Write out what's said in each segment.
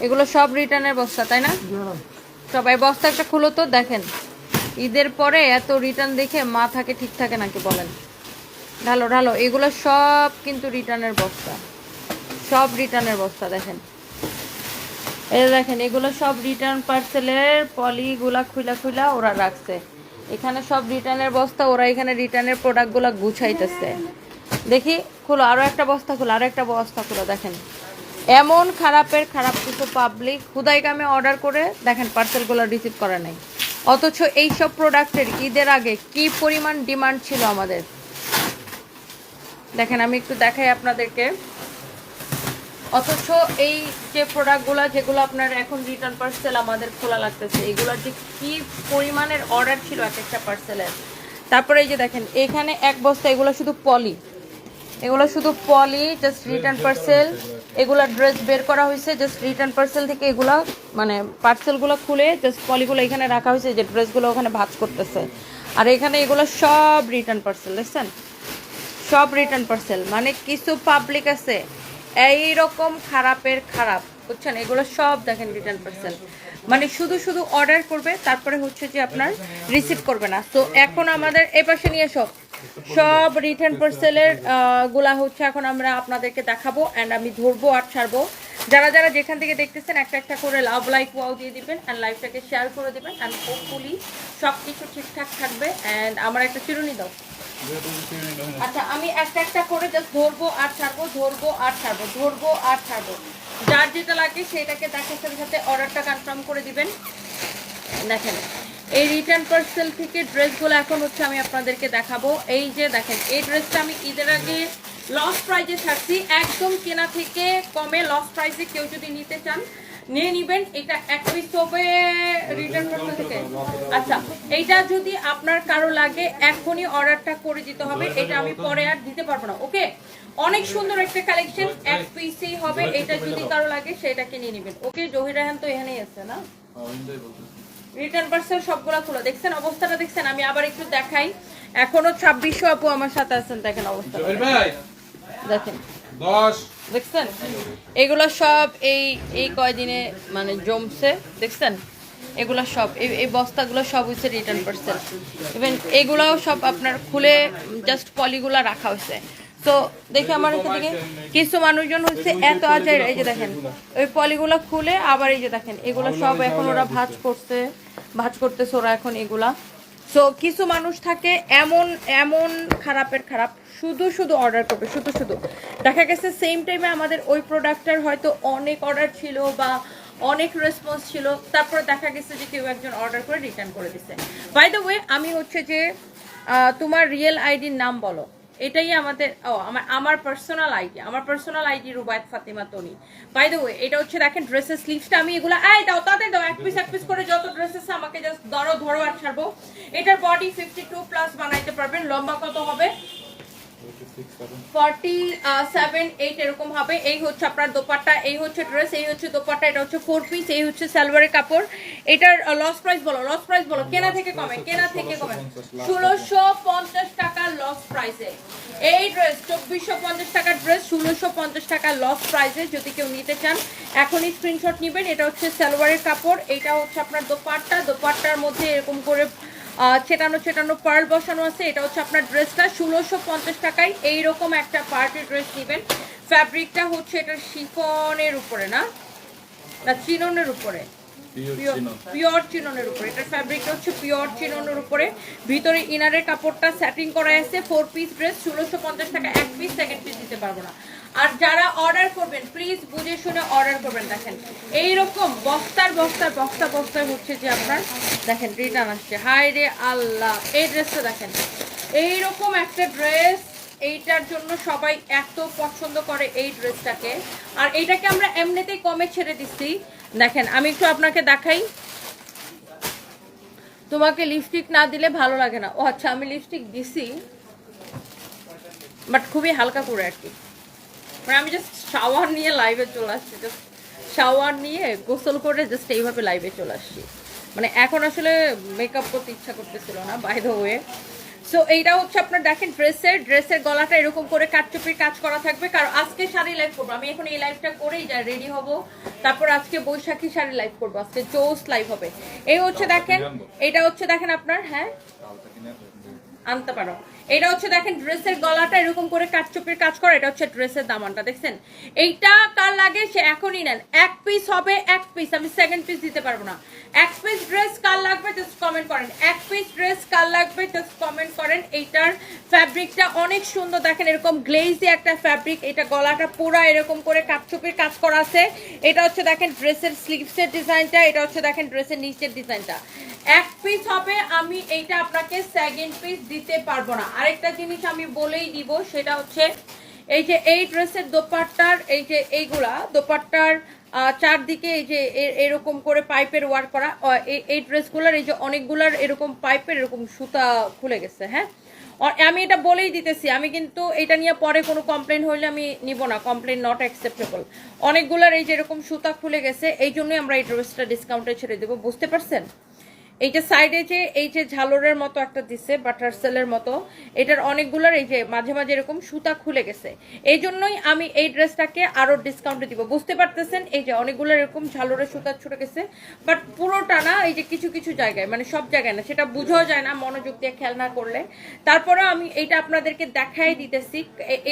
এগুলো সব রিটার্নের বস্তা, তাই না? সবাই বস্তা একটা খুলো তো, দেখেন ঈদের পরে এত রিটার্ন দেখে মাথাকে ঠিক থাকে নাকি বলেন? ঢালো ঢালো, এগুলো সব কিন্তু রিটার্নের বস্তা, সব রিটার্নের বস্তা। দেখেন এই দেখেন, এগুলো সব রিটার্ন পার্সেলের পলিগুলা খুলা খুলা ওরা রাখছে এখানে, সব রিটার্নের বস্তা। ওরা এখানে রিটার্নের প্রোডাক্টগুলো গুছাইতেছে। দেখি খুলো, আরো একটা বস্তা খুলো, আরো একটা বস্তা খুলো। দেখেন এমন খারাপের খারাপ কিছু পাবলিক হুদাই কামে অর্ডার করে দেখেন পার্সেলগুলো রিসিভ করে নাই, অথচ এইসব প্রোডাক্টের ঈদের আগে কি পরিমাণ ডিমান্ড ছিল আমাদের। দেখেন আমি একটু দেখাই আপনাদেরকে, অথচ এই যে প্রোডাক্টগুলো যেগুলো আপনার এখন রিটার্ন পার্সেল আমাদের খোলা লাগতেছে, এগুলোর যে কি পরিমাণের অর্ডার ছিল এক একটা পার্সেলের। তারপরে এই যে দেখেন এখানে এক বস্তা, এগুলো শুধু পলি, এগুলো শুধু পলি, জাস্ট রিটার্ন পার্সেল। এগুলা ড্রেস বের করা হয়েছে জাস্ট রিটার্ন পার্সেল থেকে, এগুলা মানে পার্সেলগুলো খুলে জাস্ট পলিগুলো এখানে রাখা হয়েছে, যে ড্রেসগুলো ওখানে ভাঁজ করতেছে। আর এখানে এগুলো সব রিটার্ন পার্সেল, দেখছেন সব রিটার্ন পার্সেল। মানে কিছু পাবলিক আছে এইরকম খারাপের খারাপ, বুঝছেন? এগুলো সব দেখেন রিটার্ন পার্সেল, মানে শুধু শুধু অর্ডার করবে, তারপরে হচ্ছে যে আপনার রিসিভ করবে না। তো এখন আমাদের এ পাশে নিয়ে সব সব রিটার্ন পার্সেলের গুলা হচ্ছে এখন আমরা আপনাদেরকে দেখাবো, অ্যান্ড আমি ধরবো আর ছাড়বো। যারা যারা যেখান থেকে দেখতেছেন একটা একটা করে লাভ লাইক ওয়াও দিয়ে দিবেন, অ্যান্ড লাইভটাকে শেয়ার করে দিবেন, অ্যান্ড হোপফুলি সব কিছু ঠিকঠাক থাকবে। অ্যান্ড আমার একটা চিরুনি দাও। আচ্ছা আমি একটা একটা করে জাস্ট ধরবো আর ছাড়বো, ধরবো আর ছাড়বো, ধরবো আর ছাড়বো। যার যেটা লাগে সেটাকে দেখার সাথে সাথে অর্ডারটা কনফার্ম করে দিবেন। দেখেন এই রিটার্ন পার্সেল থেকে ড্রেসগুলো এখন হচ্ছে আমি আপনাদেরকে দেখাবো। এই যে দেখেন এই ড্রেসটা আমি ঈদের আগে লস প্রাইজে ছাড়ছি, একদম কেনা থেকে কমে লস প্রাইজে কেউ যদি নিতে চান নিয়ে নিবেন। এটা এক পিস হবে রিটার্ন পার্সেল থেকে। আচ্ছা এইটা যদি আপনার কারো লাগে এখনই অর্ডারটা করে দিতে হবে, এটা আমি পরে আর দিতে পারবো না। ওকে, অনেক সুন্দর একটা কালেকশন, এক পিসই হবে। এটা যদি কারো লাগে সেটাকে নিয়ে নেবেন। ওকে, জহির রায়হান তো এখানেই আছে না? রিটার্ন পার্সেল সবগুলা খোলা, দেখছেন অবস্থাটা দেখছেন? আমি আবার একটু দেখাই, এখনো 2600 আপু আমার সাথে আছেন, দেখেন অবস্থা দেখেন, দেখছেন এগুলো সব এই এই কয়দিনে মানে জমছে, দেখছেন এগুলো সব এই বস্তাগুলো সব হচ্ছে রিটার্ন পার্সেল। ইভেন এগুলাও সব আপনার খুলে জাস্ট পলিগুলা রাখা হয়েছে। তো দেখে আমার দিকে কিছু মানুষজন হচ্ছে এত আচার, এই যে দেখেন ওই পলিগুলা খুলে আবার এই যে দেখেন এগুলো সব এখন ওরা ভাঁজ করতেছে ওরা এখন এগুলা। সো কিছু মানুষ থাকে এমন এমন খারাপের খারাপ, শুধু শুধু অর্ডার করবে, শুধু শুধু। দেখা গেছে সেম টাইমে আমাদের ওই প্রোডাক্টটার হয়তো অনেক অর্ডার ছিল বা অনেক রেসপন্স ছিল, তারপরে দেখা গেছে যে কেউ একজন অর্ডার করে রিটার্ন করে দিছে। বাই দ্য ওয়ে আমি হচ্ছে যে তোমার রিয়েল আইডির নাম বলো, এটাই আমাদের আমার পার্সোনাল আইডি, আমার personal ID Rubayet Fatima Toni. By the way এটা হচ্ছে দেখেন ড্রেসের স্লিভসটা আমি এগুলো দাও তাদের দাও, এক পিস করে যত ড্রেসেস আমাকে জাস্ট ধরো আর ছাড়বো। এটার বডি 52 প্লাস বানাইতে পারবেন। লম্বা কত হবে? 47-8 এরকম হবে। এই হচ্ছে আপনার দোপাট্টা, এই হচ্ছে ড্রেস, এই হচ্ছে দোপাট্টা, এটা হচ্ছে 4 পিস, এই হচ্ছে সালোয়ারের কাপড়। এটার লস প্রাইস বলো, লস প্রাইস বলো, কেনা থেকে কমে, কেনা থেকে কমে 1650 টাকা লস প্রাইসে এই ড্রেস। 2450 টাকার ড্রেস 1650 টাকা লস প্রাইসে যদি কেউ নিতে চান এখনই স্ক্রিনশট নেবেন। এটা হচ্ছে সালোয়ারের কাপড়, এটা হচ্ছে আপনার দোপাট্টা, দোপাট্টার মধ্যে এরকম করে ছেটানো পার্ল বসানো আছে। এটা হচ্ছে আপনার ড্রেসটা 1650 টাকায় এইরকম একটা পার্টি ড্রেস নেবেন। ফ্যাব্রিকটা হচ্ছে এটা শিফনের উপরে না চিননের উপরে, পিওর চিননের উপরে। এটার ফ্যাব্রিকটা হচ্ছে পিওর চিননের উপরে, ভিতরে ইনারের কাপড়টা সেটিং করা আছে। 4 পিস ড্রেস 1650 টাকা, এক পিস সেকেন্ড পিস দিতে পারবো না। আর যারা অর্ডার করবেন প্লিজ বুঝে শুনে অর্ডার করবেন। দেখেন এইরকম বস্তার হচ্ছে যে আপনার দেখেন রিটার্ন আসছে। হাই রে আল্লাহ, এই ড্রেসটা দেখেন এইরকম একটা ড্রেস, এইটার জন্য সবাই এত পছন্দ করে এই ড্রেসটাকে। আর এইটাকে আমরা এমনিতেই কমে ছেড়ে দিচ্ছি। দেখেন আমি একটু আপনাকে দেখাই, তোমাকে লিপস্টিক না দিলে ভালো লাগে না। ও আচ্ছা আমি লিপস্টিক দিছি বাট খুবই হালকা করে আর কি, মানে আমি জাস্ট শাওয়ার নিয়ে লাইভে চলে আসছি, জাস্ট শাওয়ার নিয়ে গোসল করে জাস্ট এইভাবে লাইভে চলে আসছি। মানে এখন আসলে মেকআপ করতে ইচ্ছা করতেছিল না, বাই দ্য ওয়ে। সো এইটা হচ্ছে আপনার দেখেন ড্রেসের গলাটা এরকম করে কাটচুপির কাজ করা থাকবে। কারণ আজকে শাড়ি লাইভ করবো আমি, এখন এই লাইভটা করেই যা রেডি হব, তারপর আজকে বৈশাখী শাড়ি লাইভ করবো, আজকে জোস লাইভ হবে। এই হচ্ছে দেখেন, এটা হচ্ছে দেখেন আপনার, হ্যাঁ আনতে পারো। এটা হচ্ছে দেখেন ড্রেসের গলাটা এরকম করে কাটচুপির কাজ করা, এটা হচ্ছে ড্রেসের দামানটা দেখছেন। এইটা কার লাগে সে এখনই নেন, এক পিস হবে, এক পিস, আমি সেকেন্ড পিস দিতে পারবো না। এক পিস ড্রেস কার লাগবে জাস্ট কমেন্ট করেন, এক পিস ড্রেস কার লাগবে জাস্ট কমেন্ট করেন। এইটার ফ্যাব্রিকটা অনেক সুন্দর দেখেন, এরকম গ্লেজি একটা ফ্যাব্রিক, এটা গলাটা পুরো এরকম করে কাটচুপির কাজ করা আছে। এটা হচ্ছে দেখেন ড্রেসের স্লিভসের ডিজাইনটা, এটা হচ্ছে দেখেন ড্রেসের নিচের ডিজাইনটা। এক পিস হবে, আমি এইটা আপনাকে সেকেন্ড পিস দিতে পারবো না। আরেকটা জিনিস আমি বলেই দিব, সেটা হচ্ছে এই যে এই ড্রেসের দোপাট্টার এই যে এইগুলা দোপাট্টার চারদিকে এই যে এরকম করে পাইপের ওয়ার্ক করা, এই ড্রেসগুলোর এই যে অনেকগুলার এরকম পাইপের এরকম সুতা খুলে গেছে। হ্যাঁ আমি এটা বলেই দিতেছি, আমি কিন্তু এটা নিয়ে পরে কোনো কমপ্লেন হইলে আমি নিব না, কমপ্লেন নট অ্যাকসেপ্টেবল। অনেকগুলার এই যে এরকম সুতা খুলে গেছে, এই জন্যই আমরা এই ড্রেসটা ডিসকাউন্টে ছেড়ে দেবো, বুঝতে পারছেন। এই যে সাইডে যে এই যে ঝালরের মতো একটা দিছে বাটার সেলের মতো, এটার অনেকগুলোর এই যে মাঝে মাঝে এরকম সুতা খুলে গেছে, এই জন্যই আমি এই ড্রেসটাকে আরো ডিসকাউন্টে দিব, বুঝতে পারতেছেন। এই যে অনেকগুলো এরকম ঝালরের সুতা ছুটে গেছে, বাট পুরোটা না, এই যে কিছু কিছু জায়গায়, মানে সব জায়গায় না, সেটা বুঝাও যায় না মনোযোগ দিয়ে খেয়াল না করলে। তারপরে আমি এইটা আপনাদেরকে দেখাই দিতেছি,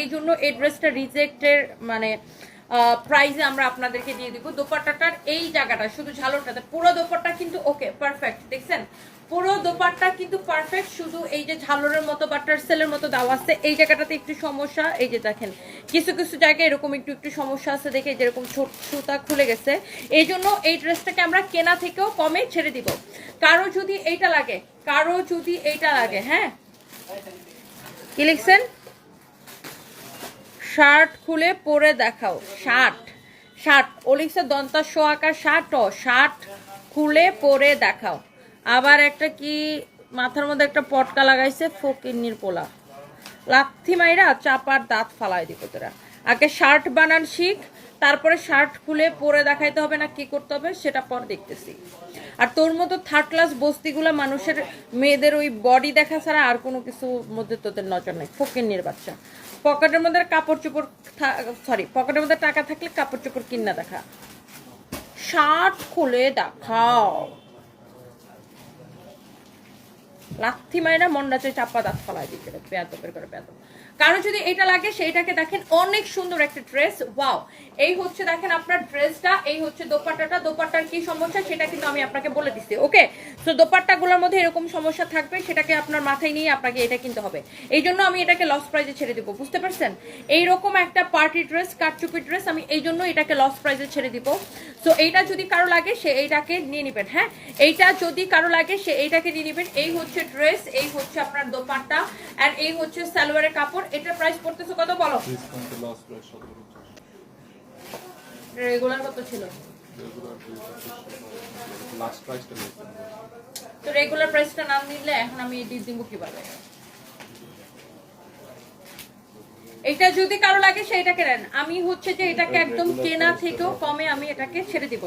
এই জন্য এই ড্রেসটা রিজেক্টের মানে প্রাইজে আমরা আপনাদেরকে দিয়ে দিব। দোপাট্টাটার এই জায়গাটা শুধু ঝালরটাতে, পুরো দোপাট্টা কিন্তু ওকে পারফেক্ট, দেখছেন পুরো দোপাট্টা কিন্তু পারফেক্ট, শুধু এই যে ঝালরের মতো বাটার সেলের মতো দেওয়া আছে, এই জায়গাটাতে একটু সমস্যা। এই যে দেখেন কিছু কিছু জায়গায় এরকম একটু একটু সমস্যা আছে, দেখে যেরকম ছোট সুতা খুলে গেছে। এই জন্য এই ড্রেসটাকে আমরা কেনা থেকেও কমে ছেড়ে দিব। কারো যদি এইটা লাগে, কারো যদি এইটা লাগে, হ্যাঁ কি লিখছেন, শার্ট খুলে পরে দেখাও, শার্ট শার্ট ওলিক্সা দন্তা শো আকার শার্ট, ও শার্ট খুলে পরে দেখাও। আবার একটা কি মাথার মধ্যে একটা পটকা লাগাইছে ফকিন্নির পোলা, লাথি মাইরা চাপার দাঁত ফালাই দিব তোরা। আগে শার্ট বানান শিখ, তারপরে শার্ট খুলে পরে দেখাইতে হবে না কি করতে হবে সেটা পর দেখতেছি। আর তোর মতো থার্ড ক্লাস বস্তিগুলা মানুষের মেয়েদের ওই বডি দেখা ছাড়া আর কোনো কিছু মধ্যে তোদের নজর নেই, ফকিন্নির বাচ্চা। পকেটের মধ্যে কাপড় চোপড়, সরি পকেটের মধ্যে টাকা থাকলে কাপড় চোপড় কিনা দেখা, শার্ট খুলে দেখাও, লাথি মাইরা মন্ডাচে চাপা দাঁত ফলাই দিতে বেয়াদবের করে বেয়াদব। কারণ যদি এটা লাগে সেইটাকে দেখেন অনেক সুন্দর একটা ড্রেস, ওয়াও। এই হচ্ছে দেখেন আপনার ড্রেসটা, এই হচ্ছে দোপাট্টাটা, দোপাট্টার কি সমস্যা সেটা কিন্তু আমি আপনাকে বলে দিচ্ছি, ওকে। তো দোপাট্টাগুলোর মধ্যে এরকম সমস্যা থাকবে, সেটাকে আপনার মাথায় নিয়ে আপনাকে এটা কিনতে হবে, এই জন্য আমি এটাকে লস প্রাইজে ছেড়ে দিব, বুঝতে পারছেন। এইরকম একটা পার্টি ড্রেস, কাটচুপি ড্রেস, আমি এই জন্য এটাকে লস প্রাইজে ছেড়ে দিব। তো এইটা যদি কারো লাগে সে এইটাকে নিয়ে নেবেন, হ্যাঁ এইটা যদি কারো লাগে সে এইটাকে নিয়ে নেবেন। এই হচ্ছে ড্রেস, এই হচ্ছে আপনার দোপাট্টা, আর এই হচ্ছে সালোয়ারের কাপড়। এটা প্রাইস পড়তেছে কত বলো? রেগুলার কত ছিল? তো রেগুলার প্রাইসটা না নিলে এখন আমি দিয়ে দিব কিভাবে? এটা যদি কারো লাগে সেইটাকে নেন, আমি হচ্ছে যে এটাকে একদম কেনা থেকেও কমে আমি এটাকে ছেড়ে দিব।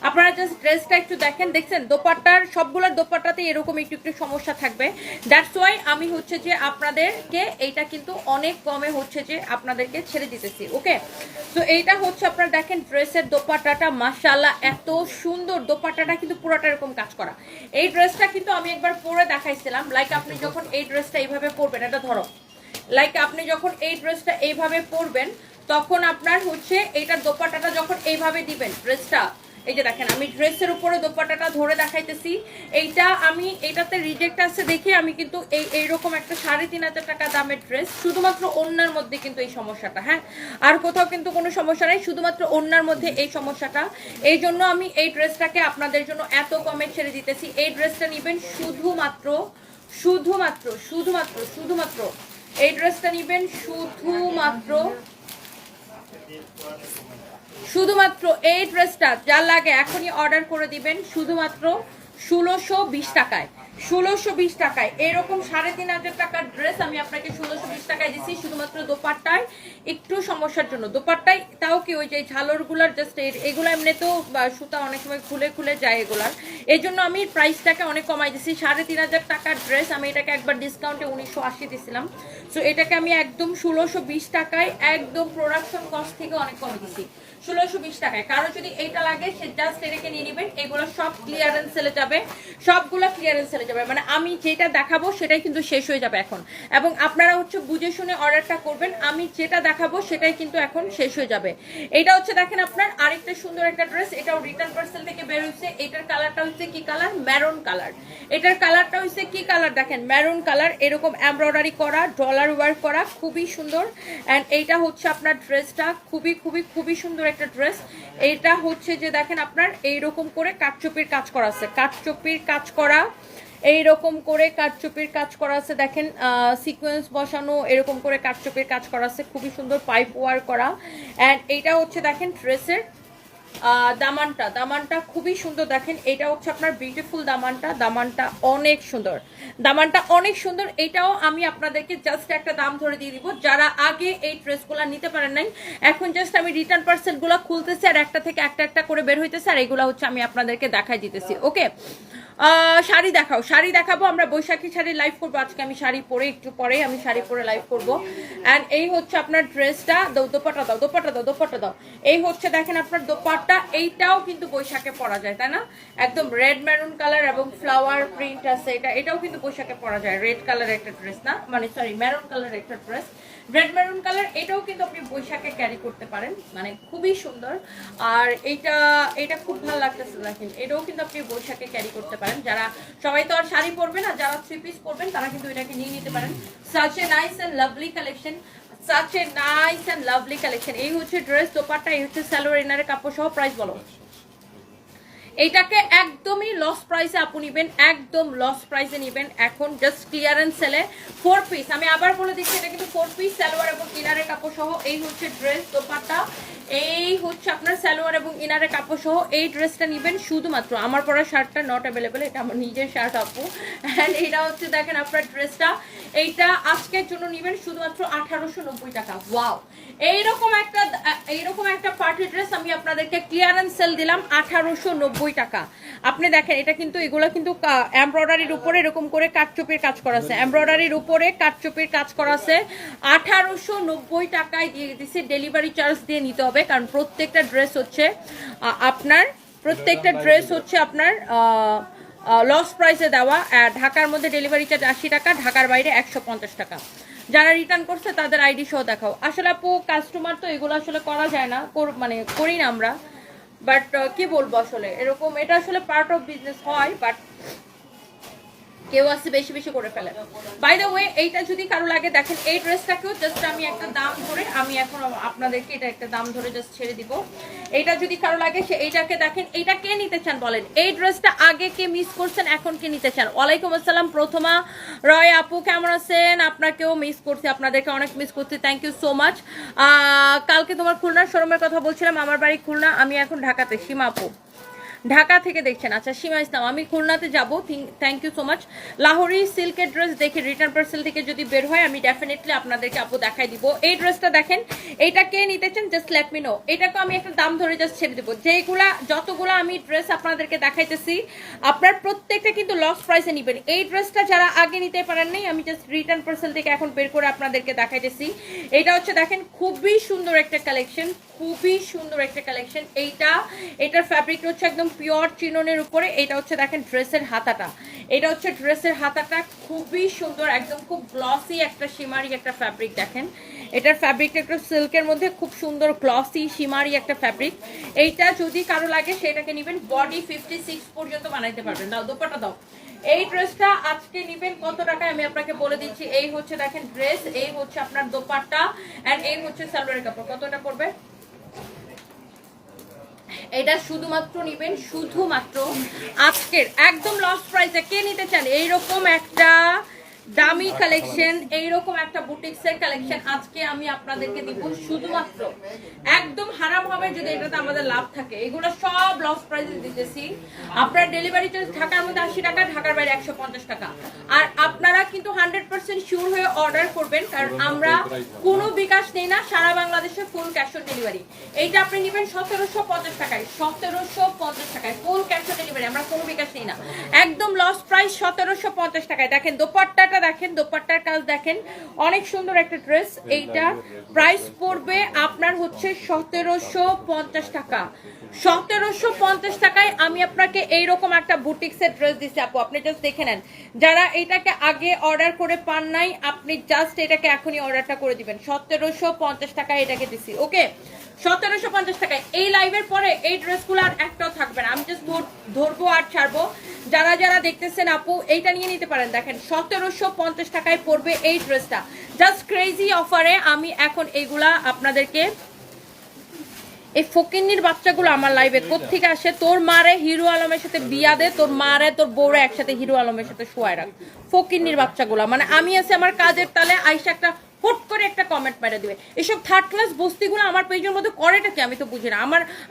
আপনারা জাস্ট ড্রেসটা একটু দেখেন, দেখছেন দোপাট্টার সবগুলোর দোপাট্টাতে এরকম একটু একটু সমস্যা থাকবে, দ্যাটস ওয়াই আমি হচ্ছে যে আপনাদেরকে এইটা কিন্তু অনেক কমে হচ্ছে যে আপনাদেরকে ছেড়ে দিতেছি, ওকে। তো এইটা হচ্ছে আপনারা দেখেন ড্রেসের দোপাট্টাটা, মাশাআল্লাহ এত সুন্দর, দোপাট্টাটা কিন্তু পুরোটা এরকম কাজ করা। এই ড্রেসটা কিন্তু আমি একবার পরে দেখাইছিলাম, লাইক আপনি যখন এই ড্রেসটা এইভাবে পরবেন, এটা ধরো, লাইক আপনি যখন এই ড্রেসটা এইভাবে পরবেন তখন আপনার হচ্ছে এইটার দোপাট্টাটা যখন এইভাবে দিবেন ড্রেসটা, এই যে দেখেন আমি ড্রেসের উপরে দোপাট্টাটা ধরে দেখাইতেছি, এইটা আমি এটাতে রিজেক্ট আছে দেখে আমি কিন্তু এইরকম একটা 3,500 টাকা দামের ড্রেস, শুধুমাত্র ওড়নার মধ্যে কিন্তু এই সমস্যাটা, হ্যাঁ আর কোথাও কিন্তু কোনো সমস্যা নেই, শুধুমাত্র ওড়নার মধ্যে এই সমস্যাটা। এই জন্য আমি এই ড্রেসটাকে আপনাদের জন্য এত কমে ছেড়ে দিতেছি। এই ড্রেসটা নেবেন শুধুমাত্র শুধুমাত্র শুধুমাত্র শুধুমাত্র এই ড্রেসটা নেবেন শুধুমাত্র এই ড্রেসটা, যা লাগে এখনই অর্ডার করে দিবেন শুধুমাত্র 1620 টাকায়। 1620 টাকায় এরকম 3500 টাকার ড্রেস আমি আপনাকে 1620 টাকায় দিচ্ছি শুধুমাত্র দোপাট্টায় একটু সমস্যার জন্য। দোপাট্টায় তাও কি ওই যে ঝালরগুলার জাস্ট এগুলো এমনিতেও সুতা অনেক সময় খুলে খুলে যায় এগুলার, এই জন্য আমি প্রাইসটাকে অনেক কমাই দিচ্ছি। 3500 টাকার ড্রেস আমি এটাকে একবার ডিসকাউন্টে 1980 দিছিলাম, সো এটাকে আমি একদম 1620 টাকায় একদম প্রোডাকশন কস্ট থেকে অনেক কমে দিচ্ছি 1620 টাকায়। কারো যদি এইটা লাগে সে জাস্ট এটাকে নিয়ে নেবেন, এগুলো সব ক্লিয়ারেন্স সেলে যাবে, সবগুলো ক্লিয়ারেন্স সেলে যাবে, মানে আমি যেটা দেখাবো সেটাই কিন্তু শেষ হয়ে যাবে এখন, এবং আপনারা হচ্ছে বুঝে শুনে অর্ডারটা করবেন, আমি যেটা দেখাবো সেটাই কিন্তু এখন শেষ হয়ে যাবে। এটা হচ্ছে দেখেন আপনার আরেকটা সুন্দর একটা ড্রেস, এটাও রিটার্ন পার্সেল থেকে বের হচ্ছে। এটার কালারটা হচ্ছে কি কালার, ম্যারুন কালার। এটার কালারটা হচ্ছে কি কালার দেখেন, ম্যারুন কালার, এরকম এমব্রয়ডারি করা, ডলার ওয়ার্ক করা, খুবই সুন্দর। অ্যান্ড এইটা হচ্ছে আপনার ড্রেসটা খুবই খুবই খুবই সুন্দর একটা ড্রেস। এইটা হচ্ছে যে দেখেন আপনার এইরকম করে কাঠচুপির কাজ করা আছে, কাঠচুপির কাজ করা, এইরকম করে কাঠচুপির কাজ করা আছে দেখেন, সিকোয়েন্স বসানো, এরকম করে কাঠচুপির কাজ করা আছে, খুবই সুন্দর পাইপ ওয়ার করা। অ্যান্ড এইটা হচ্ছে দেখেন ড্রেসের দামানটা, দামানটা খুবই সুন্দর দেখেন, এটা হচ্ছে আপনার বিউটিফুল দামানটা, দামানটা অনেক সুন্দর, দামানটা অনেক সুন্দর। এটাও আমি আপনাদেরকে জাস্ট একটা দাম ধরে দিয়ে দিব, যারা আগে এই ড্রেসগুলো নিতে পারেন নাই, এখন জাস্ট আমি রিটার্ন পার্সেলগুলো খুলতেছি আর একটা থেকে একটা একটা করে বের হইতেছে, আর এগুলো হচ্ছে আমি আপনাদেরকে দেখাই দিতেছি। ওকে, শাড়ি দেখাও, শাড়ি দেখাবো, আমরা বৈশাখী শাড়ি লাইভ করবো আজকে, আমি শাড়ি পরে একটু পরে আমি শাড়ি পরে লাইভ করবো। অ্যান্ড এই হচ্ছে আপনার ড্রেসটা, দোপাট্টা দাও, দোপাট্টা দাও, দোপাট্টা দাও। এই হচ্ছে দেখেন আপনার দোপাট্টা, এইটাও কিন্তু বৈশাখে পরা যায় তাই না, একদম রেড মেরুন কালার এবং ফ্লাওয়ার প্রিন্ট আছে, এটাও কিন্তু বৈশাখে পরা যায়। রেড কালারের একটা ড্রেস না, মানে সরি মেরুন কালারের একটা ড্রেস, রেড মেরুন কালার, এটাও কিন্তু আপনি বৈশাখে ক্যারি করতে পারেন, মানে খুবই সুন্দর। আর এটা খুব ভালো লাগতেছে দেখেন, এটাও কিন্তু আপনি বৈশাখে ক্যারি করতে পারেন। যারা সবাই তো আর শাড়ি পরবে না, যারা থ্রি পিস পরবেন তারা কিন্তু এটাকে নিয়ে নিতে পারেন। such a nice and lovely collection, such a nice and lovely collection। এই হচ্ছে ড্রেস, দোপাট্টা, এই হচ্ছে সালোয়ার, ইনারের কাপড় সহ। প্রাইস বলো। এইটাকে একদমই লস প্রাইসে আপু নিবেন, একদম লস প্রাইসে নিবেন এখন, জাস্ট ক্লিয়ারেন্স সেলে 4 পিস। আমি আবার বলে দিচ্ছি এটা কিন্তু 4 পিস, সালোয়ার এবং ইনারের কাপড় সহ। এই হচ্ছে ড্রেস, দোপাট্টা, এই হচ্ছে আপনার সালোয়ার এবং ইনারের কাপড় সহ। এই ড্রেসটা নিবেন শুধুমাত্র, আমার পরা শার্টটা নট অ্যাভেলেবেল, এটা আমার নিজের শার্ট আপু। অ্যান্ড এটা হচ্ছে দেখেন আপনার ড্রেসটা, এইটা আজকের জন্য নিবেন শুধুমাত্র 1890 টাকা। ওয়াও, এইরকম একটা পার্টি ড্রেস আমি আপনাদেরকে ক্লিয়ারেন্স সেল দিলাম 1890 টাকা। আপনি দেখেন এটা কিন্তু, এগুলো কিন্তু এমব্রয়ডারির উপরে এরকম করে কাঠচুপির কাজ করা আছে, এমব্রয়ডারির উপরে কাঠচুপির কাজ করা আছে। 1890 টাকায় দিয়ে দিচ্ছে, ডেলিভারি চার্জ দিয়ে নিতে হবে, কারণ প্রত্যেকটা ড্রেস হচ্ছে আপনার লস প্রাইসে দেওয়া। ঢাকার মধ্যে ডেলিভারি চার্জ 80 টাকা, ঢাকার বাইরে 150 টাকা। যারা রিটার্ন করছে তাদের আইডি সহ দেখাও। আসলে আপু কাস্টমার তো এগুলো আসলে করা যায় না, মানে করি না আমরা, বাট কি বলবো আসলে, এরকম এটা আসলে পার্ট অফ বিজনেস হয়, বাট কেউ আসছে বেশি বেশি করে ফেলে। বাই দ্য ওয়ে, এইটা যদি কারো লাগে দেখেন, এই ড্রেসটাকেও জাস্ট আমি একটা দাম ধরে, আমি এখন আপনাদেরকে এটা একটা দাম ধরে জাস্ট ছেড়ে দিব। এইটা যদি কারো লাগে সে এইটাকে দেখেন, এইটা কে নিতে চান বলেন, এই ড্রেসটা আগে কে মিস করছেন, এখন কে নিতে চান। ওয়ালাইকুম আসসালাম প্রথমা রয় আপু, কেমন আছেন? আপনাকেও মিস করছি, আপনাদেরকে অনেক মিস করছি, থ্যাংক ইউ সো মাচ। কালকে তোমার খুলনার শোরুমের কথা বলছিলাম, আমার বাড়ি খুলনা, আমি এখন ঢাকাতে। সীমা আপু ঢাকা থেকে দেখছেন, আচ্ছা সীমা ইসলাম, আমি খুলনাতে যাবো, thank you so much. Lahori সিল্কের ড্রেস দেখে রিটার্ন পার্সেল থেকে যদি বের হয় আমি ডেফিনেটলি আপনাদেরকে আপু দেখাই দিব। এই ড্রেসটা দেখেন, এইটা কে নিতে চান জাস্ট লেট মি নো, এটাকে আমি একটা দাম ধরে জাস্ট ছেড়ে দেবো। যতগুলো আমি ড্রেস আপনাদেরকে দেখাইতেছি আপনার প্রত্যেকটা কিন্তু লস প্রাইসে নিবেন। এই ড্রেসটা যারা আগে নিতে পারেন নাই, আমি জাস্ট রিটার্ন পার্সেল থেকে এখন বের করে আপনাদেরকে দেখাইতেছি। এটা হচ্ছে দেখেন খুবই সুন্দর একটা কালেকশন, খুবই সুন্দর একটা কালেকশন। এটার ফ্যাব্রিকটা হচ্ছে একদম পিওর চিননের উপরে। এটা হচ্ছে দেখেন ড্রেসের হাতাটা, এটা হচ্ছে ড্রেসের হাতাটা, খুবই সুন্দর, একদম খুব গ্লসি একটা শিমারি একটা ফ্যাব্রিক দেখেন। এটার ফ্যাব্রিকটা একটু সিল্কের মধ্যে খুব সুন্দর গ্লসি শিমারি একটা ফ্যাব্রিক। এইটা যদি কারো লাগে সেটাকে নেবেন, বডি 56 পর্যন্ত বানাইতে পারবেন। দাও দোপাট্টা দাও। এই ড্রেসটা আজকে নেবেন কত টাকায় আমি আপনাকে বলে দিচ্ছি। এই হচ্ছে দেখেন ড্রেস, এই হচ্ছে আপনার দোপাট্টা, এন্ড এই হচ্ছে সালোয়ারের কাপড়। কতটা পড়বে? এটা শুধুমাত্র নিবেন, শুধুমাত্র আজকের একদম লস প্রাইসে। কে নিতে চান এইরকম একটা দামি কালেকশন, এইরকম একটা বুটিক্সের কালেকশন আজকে আমি আপনাদেরকে দিব শুধুমাত্র একদম হারাম হবে যদি এটাতে আমাদের লাভ থাকে। এগুলো সব লস প্রাইসে দিতেছি। আপনার ডেলিভারি চার্জ ঢাকার মধ্যে 80 টাকা, ঢাকার বাইরে 150 টাকা। আর আপনারা কিন্তু 100% শিওর হয়ে অর্ডার করবেন, কারণ আমরা কোনো বিকাশ নেই না, সারা বাংলাদেশে ফুল ক্যাশ অন ডেলিভারি। এইটা আপনি নেবেন 1750 টাকায়, 1750 টাকায় ফুল ক্যাশ অন ডেলিভারি, আমরা কোনো বিকাশ নেই না, একদম লস প্রাইস 1750 টাকায়। দেখেন দোপাট্টাটা দেখেন, দোপাট্টার কাজ দেখেন, অনেক সুন্দর একটা ড্রেস। এইটা প্রাইস পড়বে আপনার হচ্ছে 1750 টাকা। 1750 টাকায় আমি আপনাকে এইরকম একটা বুটিক্সের ড্রেস দিচ্ছি আপু, আপনি জাস্ট দেখে নেন। যারা এটাকে আগে অর্ডার করে পান নাই, আপনি জাস্ট এটাকে এখনই অর্ডারটা করে দিবেন। 1750 টাকায় এটাকে দিচ্ছি, ওকে 1750 টাকায়। এই লাইভের পরে এই ড্রেসগুলো আর একটাও থাকবে না, আমি জাস্ট ধরবো আর ছাড়বো। যারা যারা দেখতেছেন আপু এইটা নিয়ে নিতে পারেন। দেখেন 1750 টাকায় পড়বে এই ড্রেসটা, জাস্ট ক্রেজি অফারে আমি এখন এইগুলা আপনাদেরকে। এই ফকিন্নির বাচ্চাগুলো আমার লাইভে কোত্থেকে আসে? তোর মারে হিরো আলমের সাথে বিয়া দে, তোর মারে তোর বউরে একসাথে হিরো আলমের সাথে শোয়ায় রাখ। ফকিন্নির বাচ্চাগুলো, মানে আমি আছি আমার কাজের তালে, আইসা একটা হুট করে একটা কমেন্ট মেরে দিবে। এসব থার্ড ক্লাস বস্তিগুলো আমার পেজের মধ্যে করেটা কি আমি তো বুঝি না।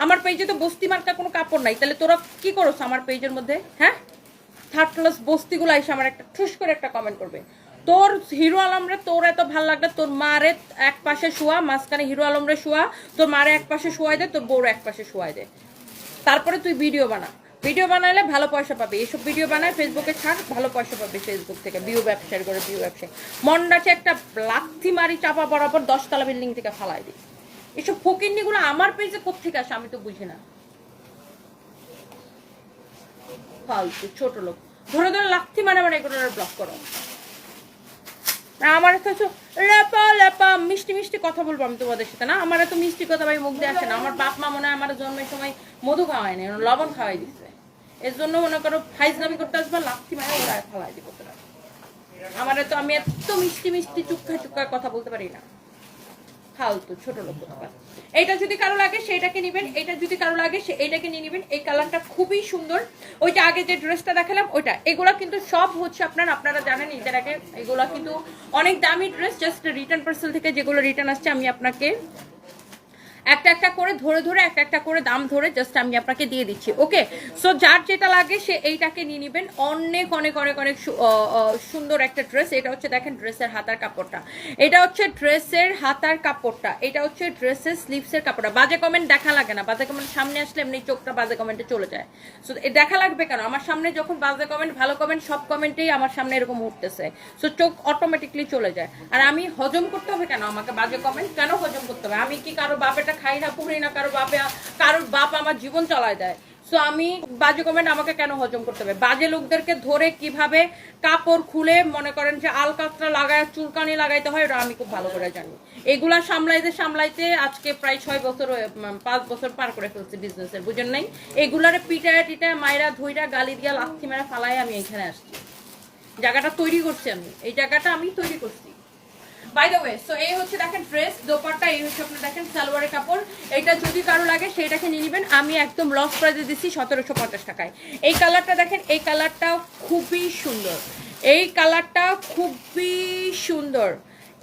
আমার পেজে তো বস্তি মার্কা কোনো কাপড় নাই, তাহলে তোরা কি করছ আমার পেজের মধ্যে? হ্যাঁ, থার্ড ক্লাস বস্তিগুলো এসে আমার একটা ঠুস করে একটা কমেন্ট করবে। তোর হিরো আলমরে তোর এত ভাল লাগবে, তোর মারে এক পাশে শোয়া, মাঝখানে হিরো আলমরে শোয়া, তোর মারে এক পাশে শোয়াই দে, তোর বউরে এক পাশে শোয়াই দে, তারপরে তুই ভিডিও বানা। ভিডিও বানাইলে ভালো পয়সা পাবে। এইসব ভিডিও বানায় ফেসবুকে ছাড়, ভালো পয়সা পাবে ফেসবুক থেকে। বিউ ব্যবসায় করে বিউ ব্যবসায় মন্ডাছে একটা লাথি মারি চাপা বরাবর 10 তলা বিল্ডিং থেকে ফালাই দিই। এসব ফকিন্নিগুলো আমার পেজে কোত্থেকে আসে আমি তো বুঝি না। ফালতু ছোট লোক, ধরে ধরে লাথি মানে মানে এগুলো ব্লক করো। আমার এত লেপা লেপা মিষ্টি মিষ্টি কথা বলবো আমি তোমাদের সাথে না, আমার এত মিষ্টি কথা ভাই মুখ দিয়ে আসে না। আমার বাপ মা মনে হয় আমার জন্মের সময় মধু খাওয়ায় না, লবণ খাওয়াই দিচ্ছে। এর জন্য মনে করো ফাইজলামি করতে আসবে, লাথি মানে ওরা খাওয়াই দিব তোরা। আমার তো আমি এত মিষ্টি মিষ্টি চুপকা চুপকা কথা বলতে পারি না, ফালতু ছোট লোক। এইটা যদি কারো লাগে সেটাকে নিবেন, এটা যদি কারো লাগে সে এইটাকে নিয়ে নিবেন। এই কালারটা খুবই সুন্দর। ওইটা আগে যে ড্রেসটা দেখালাম ওইটা, এগুলা কিন্তু সব হচ্ছে আপনারা জানেন ঈদের আগে এগুলা কিন্তু অনেক দামি ড্রেস। জাস্ট রিটার্ন পার্সেল থেকে যেগুলো রিটার্ন আসছে আমি আপনাকে একটা একটা করে ধরে ধরে একটা একটা করে দাম ধরে জাস্ট আমি আপনাকে দিয়ে দিচ্ছি, ওকে। সো যার যেটা লাগে সে এইটাকে নিয়ে নেবেন। অনেক অনেক অনেক অনেক সুন্দর একটা ড্রেস। এটা হচ্ছে দেখেন ড্রেসের হাতার কাপড়টা, এটা হচ্ছে ড্রেসের হাতার কাপড়টা, এটা হচ্ছে ড্রেসের স্লিভসের কাপড়টা। বাজে কমেন্ট দেখা লাগে না, বাজে কমেন্ট সামনে আসলে এমনি চোখটা বাজে কমেন্টে চলে যায়। সো দেখা লাগবে কেন? আমার সামনে যখন বাজে কমেন্ট ভালো কমেন্ট সব কমেন্টেই আমার সামনে এরকম উঠতেছে, সো চোখ অটোমেটিকলি চলে যায়। আর আমি হজম করতে হবে কেন? আমাকে বাজে কমেন্ট কেন হজম করতে হবে? আমি কি কারো বাপেটা খাই না পুরি না, কারোর বাপ আমার জীবন চালায় দেয়। সো আমি বাজে কমেন্ট আমাকে কেন হজম করতে হবে? বাজে লোকদেরকে ধরে কিভাবে কাপড় খুলে মনে করেন যে আলকাতরা লাগায় চুলকানি লাগাইতে হয় এটা আমি খুব ভালো করে জানি। এগুলা সামলাইতে সামলাইতে আজকে প্রায় 6 বছর 5 বছর পার করে ফেলছি বিজনেসের, বুঝেন নাই? এগুলারে পিটায় টিটায় মাইরা ধুইরা গালি দিয়া লাথি মেরা ফালাই আমি এখানে আসছি। জায়গাটা তৈরি করছি আমি, এই জায়গাটা আমি তৈরি করছি। বাই দ্য ওয়ে, সো এই হচ্ছে দেখেন ড্রেস, দোপাট্টা, এই হচ্ছে আপনি দেখেন সালোয়ারের কাপড়। এটা যদি কারো লাগে সেটাকে নিয়ে নেবেন। আমি একদম লস প্রাইসে দিচ্ছি 1750 টাকায়। এই কালারটা দেখেন, এই কালারটা খুবই সুন্দর, এই কালারটা খুবই সুন্দর,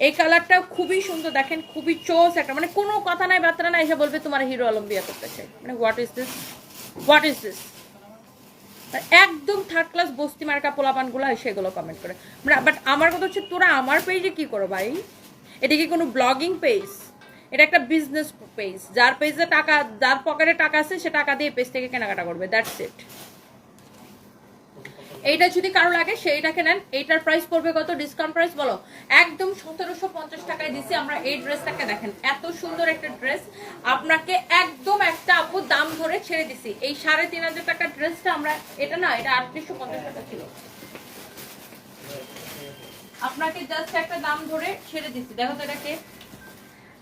এই কালারটা খুবই সুন্দর। দেখেন খুবই চোস একটা, মানে কোনো কথা নাই বার্তা নাই, এসে বলবে তোমার হিরো আলম বিয়ে করতেছে, মানে what is this, what is this? একদম থার্ড ক্লাস বস্তি মার্কা পোলাপানগুলো সেগুলো কমেন্ট করে। বাট আমার কথা হচ্ছে তোরা আমার পেজে কি করো ভাই? এটা কি কোনো ব্লগিং পেজ? এটা একটা বিজনেস পেজ। যার পেজে টাকা, যার পকেটে টাকা আছে সে টাকা দিয়ে পেজ থেকে কেনাকাটা করবে, দ্যাটস ইট। এইটা যদি কারো লাগে সেইটাকে নেন। এইটার প্রাইস পড়বে কত? ডিসকাউন্ট প্রাইস বলো, একদম 1750 টাকায় দিচ্ছি আমরা এই ড্রেসটাকে। দেখেন এত সুন্দর একটা ড্রেস, আপনাকে একদম একটা আপু দাম ধরে ছেড়ে দিছি। এই 3500 টাকার ড্রেসটা আমরা, এটা না, এটা 3850 টাকা ছিল, আপনাকে জাস্ট একটা দাম ধরে ছেড়ে দিছি। দেখো তো এটাকে,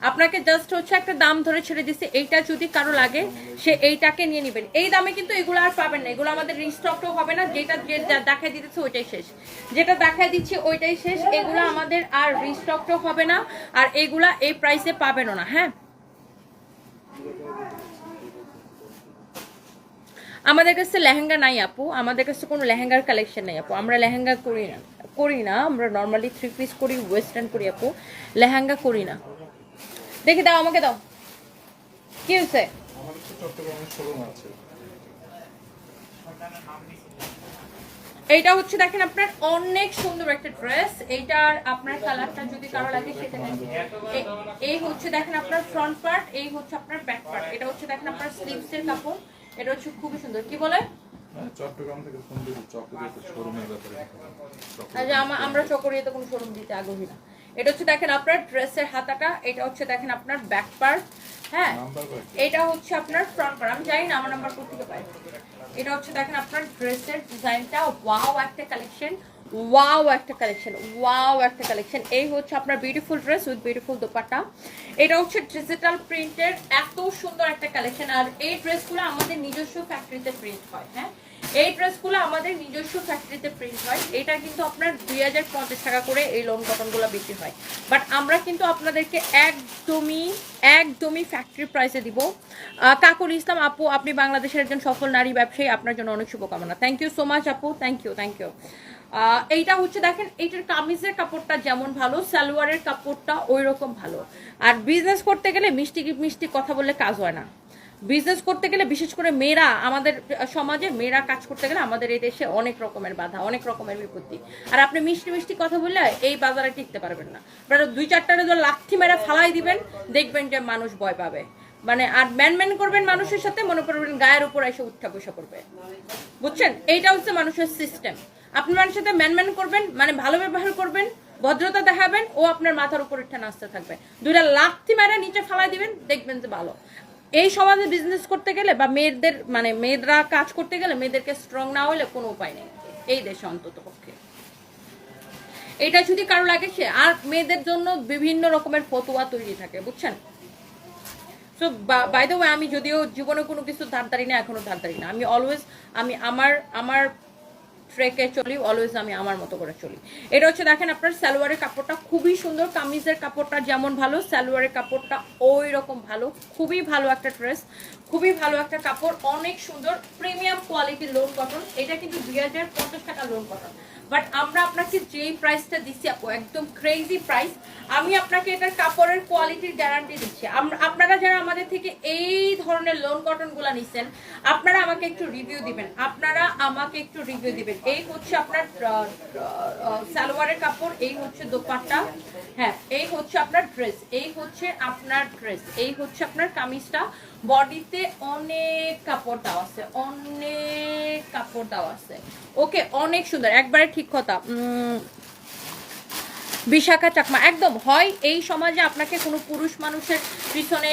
আপনাকে জাস্ট হচ্ছে একটা দাম ধরে ছেড়ে দিচ্ছে। এইটা যদি কারো লাগে সে এইটাকে নিয়ে নেবেন। এই দামে কিন্তু এগুলো আর পাবেন না, এগুলো আমাদের রিস্টকও হবে না। যেটা দেখাই দিতেছে ওইটাই শেষ, যেটা দেখাই দিচ্ছি ওইটাই শেষ। এগুলো আমাদের আর রিস্টকও হবে না, আর এগুলা এই প্রাইসে পাবেনও না। হ্যাঁ, আমাদের কাছে লেহেঙ্গা নাই আপু, আমাদের কাছে কোনো লেহেঙ্গার কালেকশন নাই আপু, আমরা লেহেঙ্গা করি না। করি না, আমরা নর্মালি 3 পিস করি, ওয়েস্টার্ন করি আপু, লেহেঙ্গা করি না। দেখি দাও, আমাকে দাও, কি হয়েছে? এইটা হচ্ছে দেখেন আপনার অনেক সুন্দর একটা ড্রেস। এইটার আপনার কালারটা যদি কারো লাগে সেটা এই হচ্ছে দেখেন আপনার ফ্রন্ট পার্ট, এই হচ্ছে আপনার ব্যাক পার্ট। এটা হচ্ছে দেখেন আপনার স্লিভস এর কাপড়, এটা হচ্ছে খুবই সুন্দর। কি বলে চট্টগ্রাম থেকে ফোন দিয়েছি চকরিয়াতে শোরুমের ব্যাপারে। আচ্ছা, আমরা চকরিয়াতে কোনো শোরুম দিতে আগ্রহী না। এটা হচ্ছে দেখেন আপনার ড্রেসের হাতাটা, এটা হচ্ছে দেখেন আপনার ব্যাক পার্ট, হ্যাঁ এটা হচ্ছে আপনার ফ্রন্ট পার্ট। আমি জানি না আমার নাম্বার কোথা থেকে পাই। এটা হচ্ছে দেখেন আপনার ড্রেসের ডিজাইনটা, ওয়াও একটা কালেকশন, ওয়াও একটা কালেকশন, ওয়াও একটা কালেকশন। এই হচ্ছে আপনার beautiful dress with beautiful dupatta. এটা হচ্ছে ডিজিটাল প্রিন্টের এত সুন্দর একটা কালেকশন। আর এই ড্রেসগুলো আমাদের নিজস্ব ফ্যাক্টরিতে প্রিন্ট হয়। হ্যাঁ, এই ড্রেসগুলো আমাদের নিজস্ব ফ্যাক্টরিতে প্রিন্ট হয়। এটা কিন্তু আপনার 2050 টাকা করে এই লোন কটনগুলো বিক্রি হয়, বাট আমরা কিন্তু আপনাদেরকে একদমই ফ্যাক্টরি প্রাইসে দিব। কাকুল ইসলাম আপু, আপনি বাংলাদেশের একজন সফল নারী ব্যবসায়ী, আপনার জন্য অনেক শুভকামনা। থ্যাংক ইউ সো মাচ আপু, থ্যাংক ইউ। এইটা হচ্ছে দেখেন এইটার কামিজের কাপড়টা যেমন ভালো, সালোয়ারের কাপড়টা ওই রকম ভালো। আর বিজনেস করতে গেলে মিষ্টি কথা বললে কাজ হয় না। বিজনেস করতে গেলে বিশেষ করে মেয়েরা, আমাদের সমাজে মেয়েরা কাজ করতে গেলে আমাদের এই দেশে অনেক রকমের বাধা, অনেক রকমের বিপত্তি। আর আপনি মিষ্টি কথা বললে এই বাজারে টিকতে পারবেন না। আপনারা 2-4টা লাথি মেরা ফালাই দিবেন, দেখবেন যে মানুষ ভয় পাবে। মানে আর ম্যান করবেন মানুষের সাথে, মনে করবেন গায়ের উপর এসে উঠা বসা করবে, বুঝছেন? এইটা হচ্ছে মানুষের সিস্টেম। আপনি মানুষের সাথে ম্যান করবেন, মানে ভালো ব্যবহার করবেন, ভদ্রতা দেখাবেন, ও আপনার মাথার উপর উঠে নাচতে থাকবে। 2টা লাথি মেরা নিচে ফালাই দিবেন, দেখবেন যে ভালো। এই সমাজে বিজনেস করতে গেলে বা মেয়েদের, মানে মেয়েরা কাজ করতে গেলে মেয়েদেরকে স্ট্রং না হলে কোনো উপায় নেই এই দেশে অন্তত পক্ষে। এটা যদি কারো লাগে সে, আর মেয়েদের জন্য বিভিন্ন রকমের ফতুয়া তৈরি থাকে, বুঝছেন? সো বাই দ্য ওয়ে, আমি যদিও জীবনে কোনো কিছু ধারধারি না, এখনো ধারধারি না। আমি অলওয়েজ আমি আমার ট্রেকে চলি, অলওয়েজ আমি আমার মতো করে চলি। এটা হচ্ছে দেখেন আপনার সালোয়ারের কাপড়টা খুবই সুন্দর, কামিজের কাপড়টা যেমন ভালো, সালোয়ারের কাপড়টা ওই রকম ভালো। খুবই ভালো একটা ড্রেস, খুবই ভালো একটা কাপড়, অনেক সুন্দর, প্রিমিয়াম কোয়ালিটির লোন কটন। এটা কিন্তু 2050 টাকা লোন কটন, বাট আমরা আপনাকে যেই প্রাইসটা দিচ্ছি আপু, একদম ক্রেজি প্রাইস। আমি আপনাকে এটার কাপড়ের কোয়ালিটির গ্যারান্টি দিচ্ছি। আপনারা যারা আমাদের থেকে এই ধরনের লোন কটন গুলা নিচ্ছেন, আপনারা আমাকে একটু রিভিউ দিবেন, এই হচ্ছে আপনার সালোয়ারের কাপড়, এই হচ্ছে দোপাট্টা, হ্যাঁ এই হচ্ছে আপনার ড্রেস, এই হচ্ছে আপনার কামিজটা। বডিতে অনেক কাপড় দেওয়া আছে, ওকে, অনেক সুন্দর, একবারে ঠিক কথা। বিশাখা চাকমা একদম হয়। এই সমাজে আপনাকে কোনো পুরুষ মানুষের পিছনে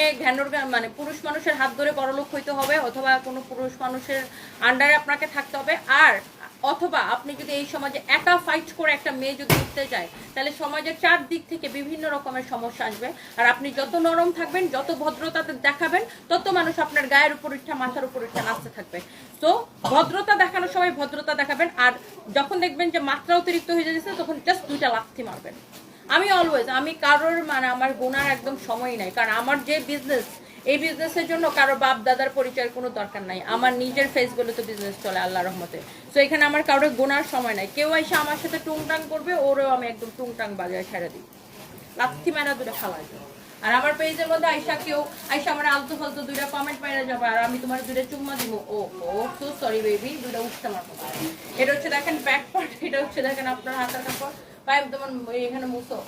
মানে পুরুষ মানুষের হাত ধরে বড়লোক হইতে হবে, অথবা কোনো পুরুষ মানুষের আন্ডারে আপনাকে থাকতে হবে। আর অথবা আপনি যদি এই সমাজে একা ফাইট করে একটা মেয়ে যদি উঠতে যায়, তাহলে সমাজের 4 দিক থেকে বিভিন্ন রকমের সমস্যা আসবে। আর আপনি যত নরম থাকবেন, যত ভদ্রতা দেখাবেন, তত মানুষ আপনার গায়ের উপর উঠা, মাথার উপর উঠা নাচতে থাকবে। তো ভদ্রতা দেখানোর সময় ভদ্রতা দেখাবেন, আর যখন দেখবেন যে মাত্রা অতিরিক্ত হয়ে যাচ্ছে, তখন জাস্ট 2টা লাথি মারবেন। আমি কারোর, মানে আমার গোনার একদম সময় নাই, কারণ আমার যে বিজনেস, এই বিজনেসের জন্য কারো বাপ দাদার পরিচয়ের কোনো দরকার নাই। আমার নিজের ফেস বলে তো বিজনেস চলে আল্লাহর রহমতে। তো এখানে আমার কারোর গোনার সময় নাই। কেউ এসে আমার সাথে টুংটাং করবে, ওরেও আমি একদম টুংটাং বাজায় ছেড়ে দিই, লাথি মেরা 2টা ফালাই দিই। আর আমার পেজের মধ্যে আইসা আমার আলতু ফালতু 2টা কমেন্ট পাইরা যাবে, আর আমি তোমার 2টা চুম্মা দিব। ও সো সরি বেবি, 2টা উঠতে মারবো। এটা হচ্ছে দেখেন ব্যাক পার্ট, এটা হচ্ছে দেখেন আপনার হাতার কাপড়, পাইপ তোমার এখানে মুছো।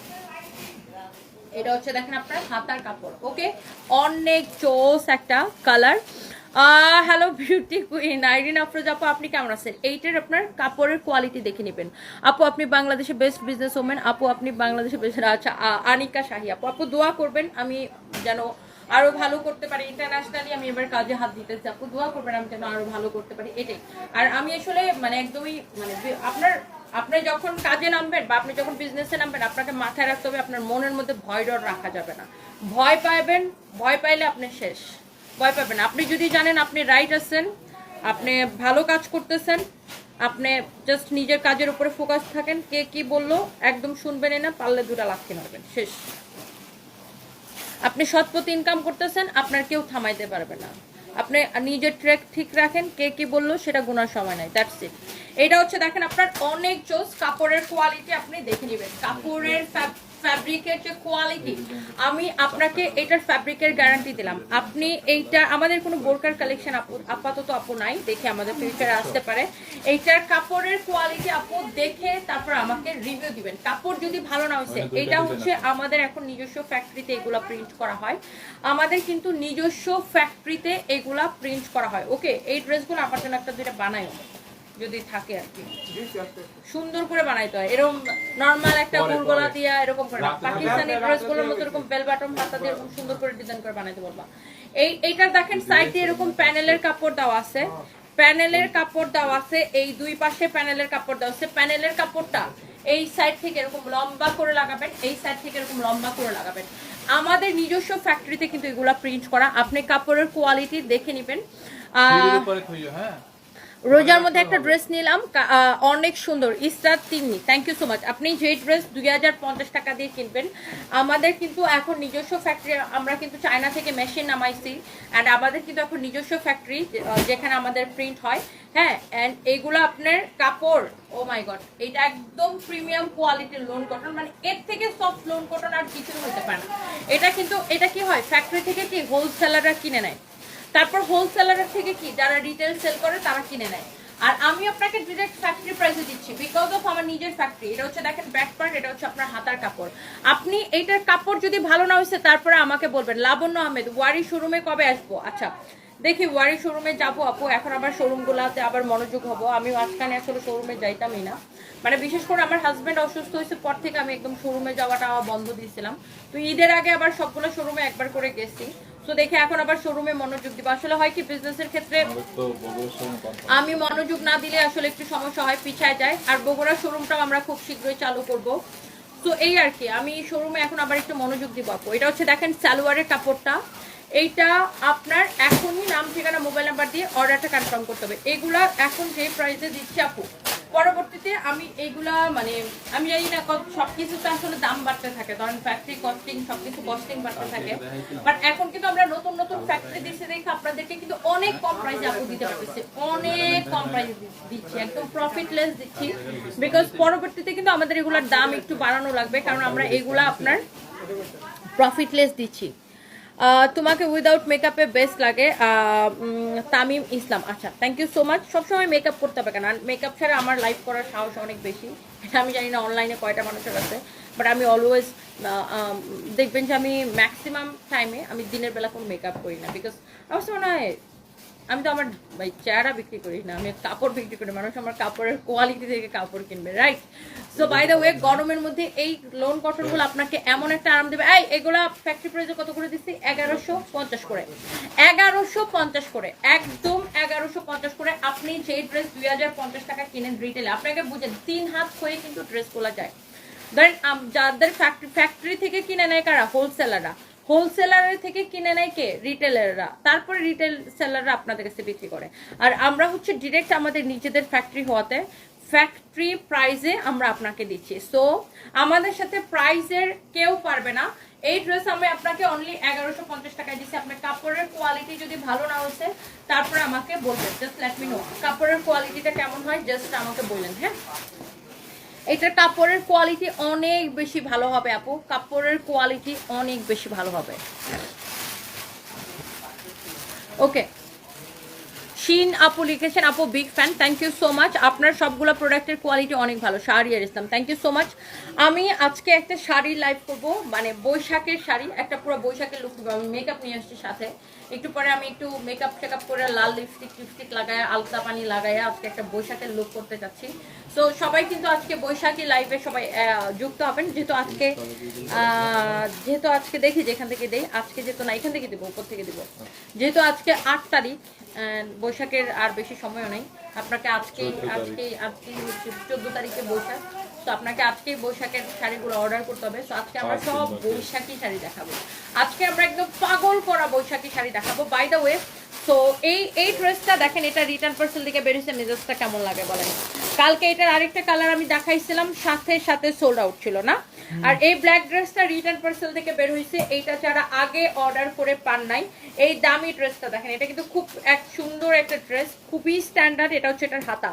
এটা হচ্ছে দেখেন আপনার হাতার কাপড়, ওকে, অনেক চোস একটা colour. Hello beauty queen Irin Afroz আপু, আপনি কেমন আছেন? এইটার আপনার কাপড়ের কোয়ালিটি দেখে নেবেন আপু। আপনি বাংলাদেশে বেস্ট বিজনেস ওমেন আপু, আপনি বাংলাদেশে বেস্ট। আচ্ছা, আনিকা শাহী আপু দোয়া করবেন আমি যেন আরো ভালো করতে পারি। ইন্টারন্যাশনালি আমি এবার কাজে হাত দিতেছি আপু, দোয়া করবেন আমি যেন আরো ভালো করতে পারি, এটাই। আর আমি আসলে মানে একদমই মানে আপনি যখন কাজে নামবেন বা আপনি যখন বিজনেসে নামবেন, আপনাকে মাথায় রাখতে হবে আপনার মনের মধ্যে ভয় ডর রাখা যাবে না। ভয় পাইলে আপনি শেষ। ভয় পাবেন। আপনি যদি জানেন আপনি রাইট আছেন, আপনি ভালো কাজ করতেছেন, আপনি জাস্ট নিজের কাজের উপরে ফোকাস থাকেন, কে কি বললো একদম শুনবেন না, পারলে 2টা লাথি মারবেন, শেষ। আপনি সৎপথে ইনকাম করতেছেন, আপনার কেউ থামাইতে পারবে না। আপনি নিজের ট্র্যাক ঠিক রাখেন, কে কি বললো সেটা গোনার সময় নাই, দ্যাটস ইট। এটা হচ্ছে দেখেন আপনার অনেক জোস, কাপড়ের কোয়ালিটি আপনি দেখে নেবেন, কাপড়ের ফ্যাব্রিকের যে কোয়ালিটি, আমি আপনাকে এটার ফ্যাব্রিকের গ্যারান্টি দিলাম। আপনি এইটা আমাদের কোনো বোরকার কালেকশন আপাতত আপু নাই, দেখে আমাদের ফিউচারে আসতে পারে। এইটার কাপড়ের কোয়ালিটি আপু দেখে তারপর আমাকে রিভিউ দিবেন। কাপড় যদি ভালো না হয়েছে, এটা হচ্ছে আমাদের এখন নিজস্ব ফ্যাক্টরিতে এগুলা প্রিন্ট করা হয়, আমাদের কিন্তু নিজস্ব ফ্যাক্টরিতে এগুলা প্রিন্ট করা হয়। ওকে, এই ড্রেসগুলো আমার জন্য একটা দুইটা বানায় যদি থাকে আর কি, সুন্দর করে বানাইতে হয়, এরকম নরমাল একটা গোলগলা দিয়া এরকম করে না, পাকিস্তানি ড্রেসগুলোর মতো এরকম বেল বাটম হাতা দিয়ে এরকম সুন্দর করে ডিজাইন করে বানাইতে বলবা। এইটার দেখেন সাইডে এরকম প্যানেলের কাপড় দেওয়া আছে, প্যানেলের কাপড় দেওয়া আছে, এই দুই পাশে প্যানেলের কাপড় দেওয়া আছে। প্যানেলের কাপড়টা এই সাইড থেকে এরকম লম্বা করে লাগাবেন, এই সাইড থেকে এরকম লম্বা করে লাগাবেন। আমাদের নিজস্ব ফ্যাক্টরিতে কিন্তু এগুলা প্রিন্ট করা, আপনি কাপড়ের কোয়ালিটি দেখে নেবেন। রোজার মধ্যে একটা ড্রেস নিলাম, অনেক সুন্দর, Israt Tinni, thank you so much. আপনি যে ড্রেস 2050 টাকা দিয়ে কিনবেন, আমাদের কিন্তু এখন নিজস্ব ফ্যাক্টরি, আমরা কিন্তু চায়না থেকে মেশিন নামাইছি, অ্যান্ড আমাদের কিন্তু এখন নিজস্ব ফ্যাক্টরি যেখানে আমাদের প্রিন্ট হয়। হ্যাঁ, অ্যান্ড এইগুলো আপনার কাপড়, ও মাই গড, এটা একদম প্রিমিয়াম কোয়ালিটির লোন কটন, মানে এর থেকে সফট লোন কটন আর কিছু হতে পারে না। এটা কিন্তু এটা কি হয়, ফ্যাক্টরি থেকে কি হোলসেলাররা কিনে নেয়, তারপর হোলসেলারের থেকে কি যারা রিটেল সেল করে তারা কিনে নেয়, আর আমি আপনাকে ডিরেক্ট ফ্যাক্টরি প্রাইসে দিচ্ছি বিকজ অফ আমার নিজের ফ্যাক্টরি। এটা হচ্ছে দেখেন ব্যাক পার্ট, এটা হচ্ছে আপনার হাতার কাপড়। আপনি এইটার কাপড় যদি ভালো না হয়েছে তারপরে আমাকে বলবেন। লাবণ্য আহমেদ, ওয়ারি শোরুমে কবে আসবো? আচ্ছা দেখি ওয়ারি শোরুমে যাবো আপু, এখন আবার শোরুমগুলোতে আবার মনোযোগ হবো। আমি মাঝখানে আসলে শোরুমে যাইতামই না, মানে বিশেষ করে আমার হাজব্যান্ড অসুস্থ হয়েছে পর থেকে আমি একদম শোরুমে যাওয়াটা বন্ধ দিয়েছিলাম। তো ঈদের আগে আবার সবগুলো শোরুমে একবার করে গেছি, তো দেখে এখন আবার শোরুমে মনোযোগ দিব। আসলে হয় কি, বিজনেসের ক্ষেত্রে আমি মনোযোগ না দিলে আসলে একটু সমস্যা হয়, পিছায় যায়। আর বগুড়া শোরুমটাও আমরা খুব শীঘ্রই চালু করব, তো এই আর কি, আমি শোরুমে এখন আবার একটু মনোযোগ দিব আপু। এটা হচ্ছে দেখেন সালোয়ারের কাপড়টা, এইটা আপনার এখনই নাম ঠিকানা মোবাইল নাম্বার দিয়ে অর্ডারটা কনফার্ম করতে হবে। এগুলা এখন যে প্রাইসে দিচ্ছি আপু, পরবর্তীতে আমি এইগুলা মানে আমি জানি না সবকিছুতে আসলে দাম বাড়তে থাকে, ধরেন ফ্যাক্টরি কস্টিং সবকিছু কস্টিং বাড়তে থাকে, বাট এখন কিন্তু আমরা নতুন নতুন ফ্যাক্টরি দিচ্ছি দেখে আপনাদেরকে কিন্তু অনেক কম প্রাইসে আপু দিতে পারতেছি, অনেক কম প্রাইসে দিচ্ছি, একদম প্রফিটলেস দিচ্ছি, বিকজ পরবর্তীতে কিন্তু আমাদের এগুলার দাম একটু বাড়ানো লাগবে, কারণ আমরা এগুলা আপনার প্রফিটলেস দিচ্ছি। তোমাকে উইদাউট মেকআপে বেস্ট লাগে, তামিম ইসলাম, আচ্ছা থ্যাংক ইউ সো মাচ। সবসময় মেকআপ করতে হবে কেন, মেকআপ ছাড়া আমার লাইভ করার সাহস অনেক বেশি, এটা আমি জানি না অনলাইনে কয়টা মানুষের আছে, বাট আমি অলওয়েজ দেখবেন যে আমি ম্যাক্সিমাম টাইমে আমি দিনের বেলা কোনো মেকআপ করি না, বিকজ আমার মনে হয় আমি তো আমার ভাই চেহারা বিক্রি করি না, আমি কাপড় বিক্রি করি, মানুষ আমার কাপড়ের কোয়ালিটি থেকে কাপড় কিনবে, right? So by the way, গরমের মধ্যে এই লোন কটনগুলো আপনাকে এমন একটা আরাম দেবে। এগুলা ফ্যাক্টরি প্রাইসে কত করে দিচ্ছি? 1150 করে, 1150 করে, একদম 1150 করে। আপনি যে ড্রেস 2050 টাকা কিনেন রিটেলে, আপনাকে বুঝেন 3 হাত হয়ে কিন্তু ড্রেসগুলো যায়। ধরেন যাদের ফ্যাক্টরি থেকে কিনে নেয় কারা? হোলসেলাররা। হোলসেলারের থেকে কিনে নেয় কে? রিটেলাররা। তারপরে রিটেল সেলাররা আপনাদের কাছে বিক্রি করে। আর আমরা হচ্ছে ডিরেক্ট আমাদের নিজেদের ফ্যাক্টরি হওয়াতে ফ্যাক্টরি প্রাইসে আমরা আপনাকে দিচ্ছি। সো আমাদের সাথে প্রাইসের কেউ পারবে না। এই ড্রেস আমি আপনাকে অনলি 1150 টাকায় দিচ্ছি। আপনার কাপড়ের কোয়ালিটি যদি ভালো না হচ্ছে তারপরে আমাকে বলবেন, জাস্ট লেট মি নো কাপড়ের কোয়ালিটিটা কেমন হয়, জাস্ট আমাকে বললেন। হ্যাঁ, এটার কাপড়ের কোয়ালিটি অনেক বেশি ভালো হবে আপু, কাপড়ের কোয়ালিটি অনেক বেশি ভালো হবে। ওকে, শিন আপু লিখেছেন, আপু big fan, thank you so much. আপনার সবগুলো প্রোডাক্টের কোয়ালিটি অনেক ভালো। Shahriar Islam, thank you so much. আমি আজকে একটা শাড়ি লাইভ করব, মানে বৈশাখের শাড়ি, একটা পুরো বৈশাখের লুক করবো। আমি মেকআপ নিয়ে আসছি সাথে, একটু পরে আমি একটু মেকআপ টেকআপ করে লাল লিপস্টিক লাগায়, আলতা পানি লাগায় আজকে একটা বৈশাখের লুক করতে চাচ্ছি। তো সবাই কিন্তু আজকে বৈশাখী লাইভে সবাই যুক্ত হবেন, যেহেতু আজকে দেখি যেখান থেকে দেই, আজকে যেহেতু না এখান থেকে দেবো, উপর থেকে দেবো, যেহেতু আজকে 8 তারিখ, বৈশাখের আর বেশি সময়ও নেই। আপনাকে আজকেই হচ্ছে 14 তারিখে বৈশাখ, তো আপনাকে আজকেই বৈশাখের শাড়িগুলো অর্ডার করতে হবে। তো আজকে আমরা সব বৈশাখী শাড়ি দেখাবো, আজকে আমরা একদম পাগল করা বৈশাখী শাড়ি দেখাবো। বাই দ্য ওয়ে, সো এই ড্রেসটা দেখেন, এটা রিটার্ন পার্সেল থেকে বেরিয়েছে, মেজাজটা কেমন লাগে বলেন। কালকে এটার আরেকটা কালার আমি দেখাইছিলাম, সাথে সাথে সোল্ড আউট ছিল না। আর এই ব্ল্যাক ড্রেসটা রিটার্ন পার্সেল থেকে বের হয়েছে, এইটা যারা আগে অর্ডার করে পান নাই, এই দামি ড্রেসটা দেখেন, এটা কিন্তু খুব এক সুন্দর একটা ড্রেস, খুবই স্ট্যান্ডার্ড। এটা হচ্ছে এটার হাতা।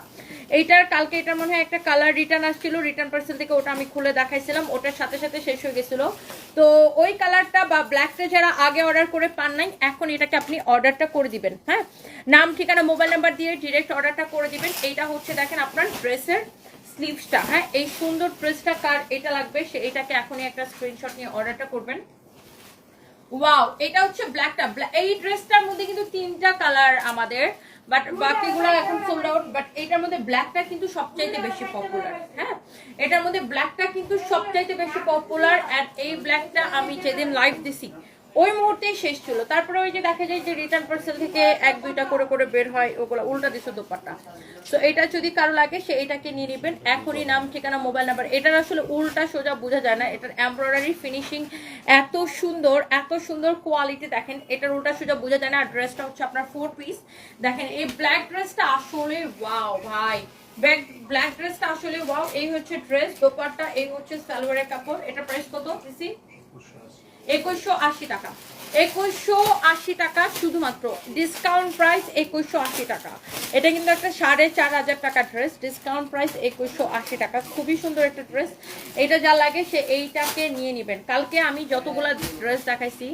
এইটার কালকে এটার মনে হয় একটা কালার রিটার্ন আসছিল রিটার্ন পার্সেল থেকে, ওটা আমি খুলে দেখাইছিলাম, ওটার সাথে সাথে শেষ হয়ে গেছিল। তো ওই কালারটা বা ব্ল্যাকটা যারা আগে অর্ডার করে পান নাই, এখন এটাকে আপনি অর্ডারটা করে দিবেন। হ্যাঁ, নাম ঠিকানা মোবাইল নাম্বার দিয়ে ডিরেক্ট অর্ডারটা করে দিবেন। এইটা হচ্ছে দেখেন আপনার ড্রেসের স্লিভসটা। হ্যাঁ, এই সুন্দর ড্রেসটা কার এটা লাগবে সে এটাকে এখনই একটা স্ক্রিনশট নিয়ে অর্ডারটা করবেন। ওয়াও, এটা হচ্ছে ব্ল্যাকটা। এই ড্রেসটার মধ্যে কিন্তু 3টা কালার আমাদের, বাট বাকিগুলো এখন সোল্ড আউট। বাট এটার মধ্যে ব্ল্যাকটা কিন্তু সবচাইতে বেশি পপুলার। হ্যাঁ, এটার মধ্যে ব্ল্যাকটা কিন্তু সবচাইতে বেশি পপুলার। আর এই ব্ল্যাকটা আমি যেদিন লাইভ দিছি ওই মুহূর্তেই শেষ ছিল। তারপরে ওই যে দেখা যায় যে রিটার্ন পার্সেল থেকে 1-2টা করে করে বের হয়, ওগুলো উল্টা দিছে দোপাট্টা। তো এটা যদি কারো লাগে সে এটাকে নিয়ে নেবেন এখনই, নাম ঠিকানা মোবাইল নাম্বার। এটার আসলে উল্টা সোজা বোঝা যায় না, এটার এমব্রয়ডারি ফিনিশিং এত সুন্দর, এত সুন্দর কোয়ালিটি দেখেন, এটার উল্টা সোজা বোঝা যায় না। আর ড্রেসটা হচ্ছে আপনার 4 পিস। দেখেন এই ব্ল্যাক ড্রেসটা আসলে ওয়াও ভাই, ব্ল্যাক ড্রেসটা আসলে ওয়াও। এই হচ্ছে ড্রেস, দোপাট্টা, এই হচ্ছে সালোয়ারের কাপড়। এটা প্রাইস কত দিছি? 2180 টাকা। 2180 টাকা শুধুমাত্র, ডিসকাউন্ট প্রাইস 2180 টাকা। এটা কিন্তু একটা 4500 টাকা ড্রেস, ডিসকাউন্ট প্রাইস 2180 টাকা। খুবই সুন্দর একটা ড্রেস। এটা যা লাগে সে এইটাকে নিয়ে নেবেন। কালকে আমি যতগুলা ড্রেস দেখাইছি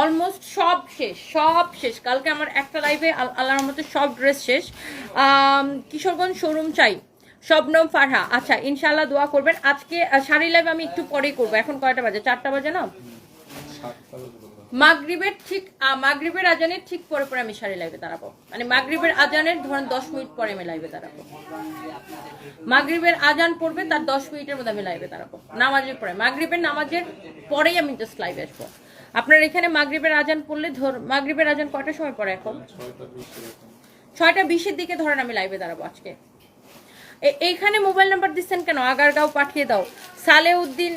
অলমোস্ট সব শেষ। কালকে আমার একটা লাইভে আল্লাহর মতো সব ড্রেস শেষ। কিশোরগঞ্জ শোরুম চাই, শবনম ফারহা। আচ্ছা, ইনশাল্লাহ দোয়া করবেন। আজকে শাড়ি লাইভ আমি একটু পরেই করবো। এখন কয়টা বাজে? 4টা বাজে না? মাগরিবের আজানের ঠিক পরে পরে আমি শাড়ি লাইভে দাঁড়াবো। মানে মাগরিবের আজানের ধরেন 10 মিনিট পরে আমি লাইভে দাঁড়াবো। মাগরিবের আজান পড়বে, তার 10 মিনিটের মধ্যে আমি লাইভে দাঁড়াবো। নামাজের পরে, মাগরিবের নামাজের পরেই আমি জাস্ট লাইভে আসবো। আপনার এখানে মাগরিবের আজান পড়লে মাগরিবের আজান কয়টার সময় পড়ে এখন? 6টা 20-এর দিকে ধরেন আমি লাইভে দাঁড়াবো আজকে। এইখানে মোবাইল নাম্বার দিচ্ছেন কেন? আগারগাঁও পাঠিয়ে দাও। সালেউদ্দিন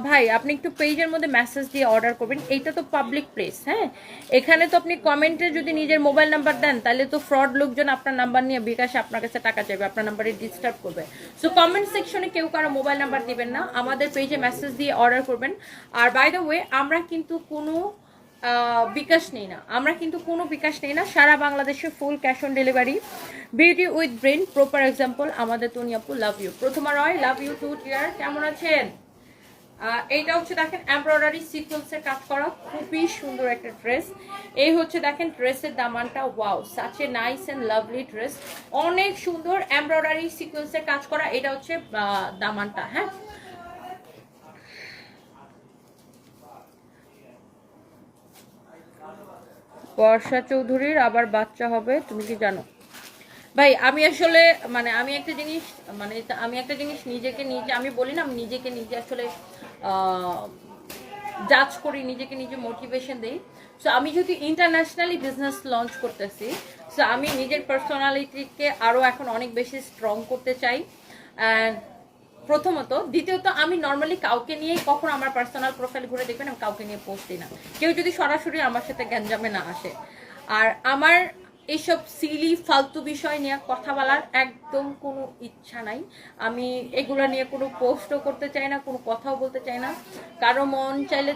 ভাই, আপনি একটু পেজের মধ্যে মেসেজ দিয়ে অর্ডার করবেন। এইটা তো পাবলিক প্লেস। হ্যাঁ, এখানে তো আপনি কমেন্টে যদি নিজের মোবাইল নাম্বার দেন তাহলে তো ফ্রড লোকজন আপনার নাম্বার নিয়ে বিকাশে আপনার কাছে টাকা চাইবে, আপনার নাম্বারে ডিস্টার্ব করবে। সো কমেন্ট সেকশনে কেউ কারো মোবাইল নাম্বার দিবেন না, আমাদের পেজে মেসেজ দিয়ে অর্ডার করবেন। আর বাই দ্য ওয়ে, আমরা কিন্তু কোনো বিকাশ নেই না, সারা বাংলাদেশে full cash on delivery. Beauty with brain proper example আমাদের তনিয়াপু, love you. Prothoma Roy, love you too টিয়ার। কেমন আছেন? এইটা হচ্ছে দেখেন এমব্রয়ডারি সিকোয়েন্সের কাজ করা, খুবই সুন্দর একটা ড্রেস। এই হচ্ছে দেখেন ড্রেসের দামানটা, wow, such a nice and lovely dress, অনেক সুন্দর এমব্রয়ডারি সিকোয়েন্সের কাজ করা। এটা হচ্ছে দামানটা। হ্যাঁ, বর্ষা চৌধুরীর আবার বাচ্চা হবে, তুমি কি জানো? ভাই আমি আসলে আমি একটা জিনিস নিজেকে নিজে, আমি বলি না, আমি নিজেকে নিজে আসলে জাজ করি, নিজেকে নিজে মোটিভেশন দিই। সো আমি যদি ইন্টারন্যাশনালি বিজনেস লঞ্চ করতেছি, সো আমি নিজের পার্সোনালিটিকে আরও এখন অনেক বেশি স্ট্রং করতে চাই। অ্যান্ড প্রথমত, দ্বিতীয়ত, আমি নর্মালি কাউকে নিয়েই কখনো আমার পার্সোনাল প্রোফাইল ঘুরে দেখবেন আমি কাউকে নিয়ে পোস্ট দিই না, কেউ যদি সরাসরি আমার সাথে গ্যাঞ্জামে না আসে। আর আমার এইসব সিলি ফালতু বিষয় নিয়ে কথা বলার একদম কোনো ইচ্ছা নাই। আমি এগুলো নিয়ে কোনো পোস্টও করতে চাই না, কোনো কথাও বলতে চাই না। কারো মন চাইলে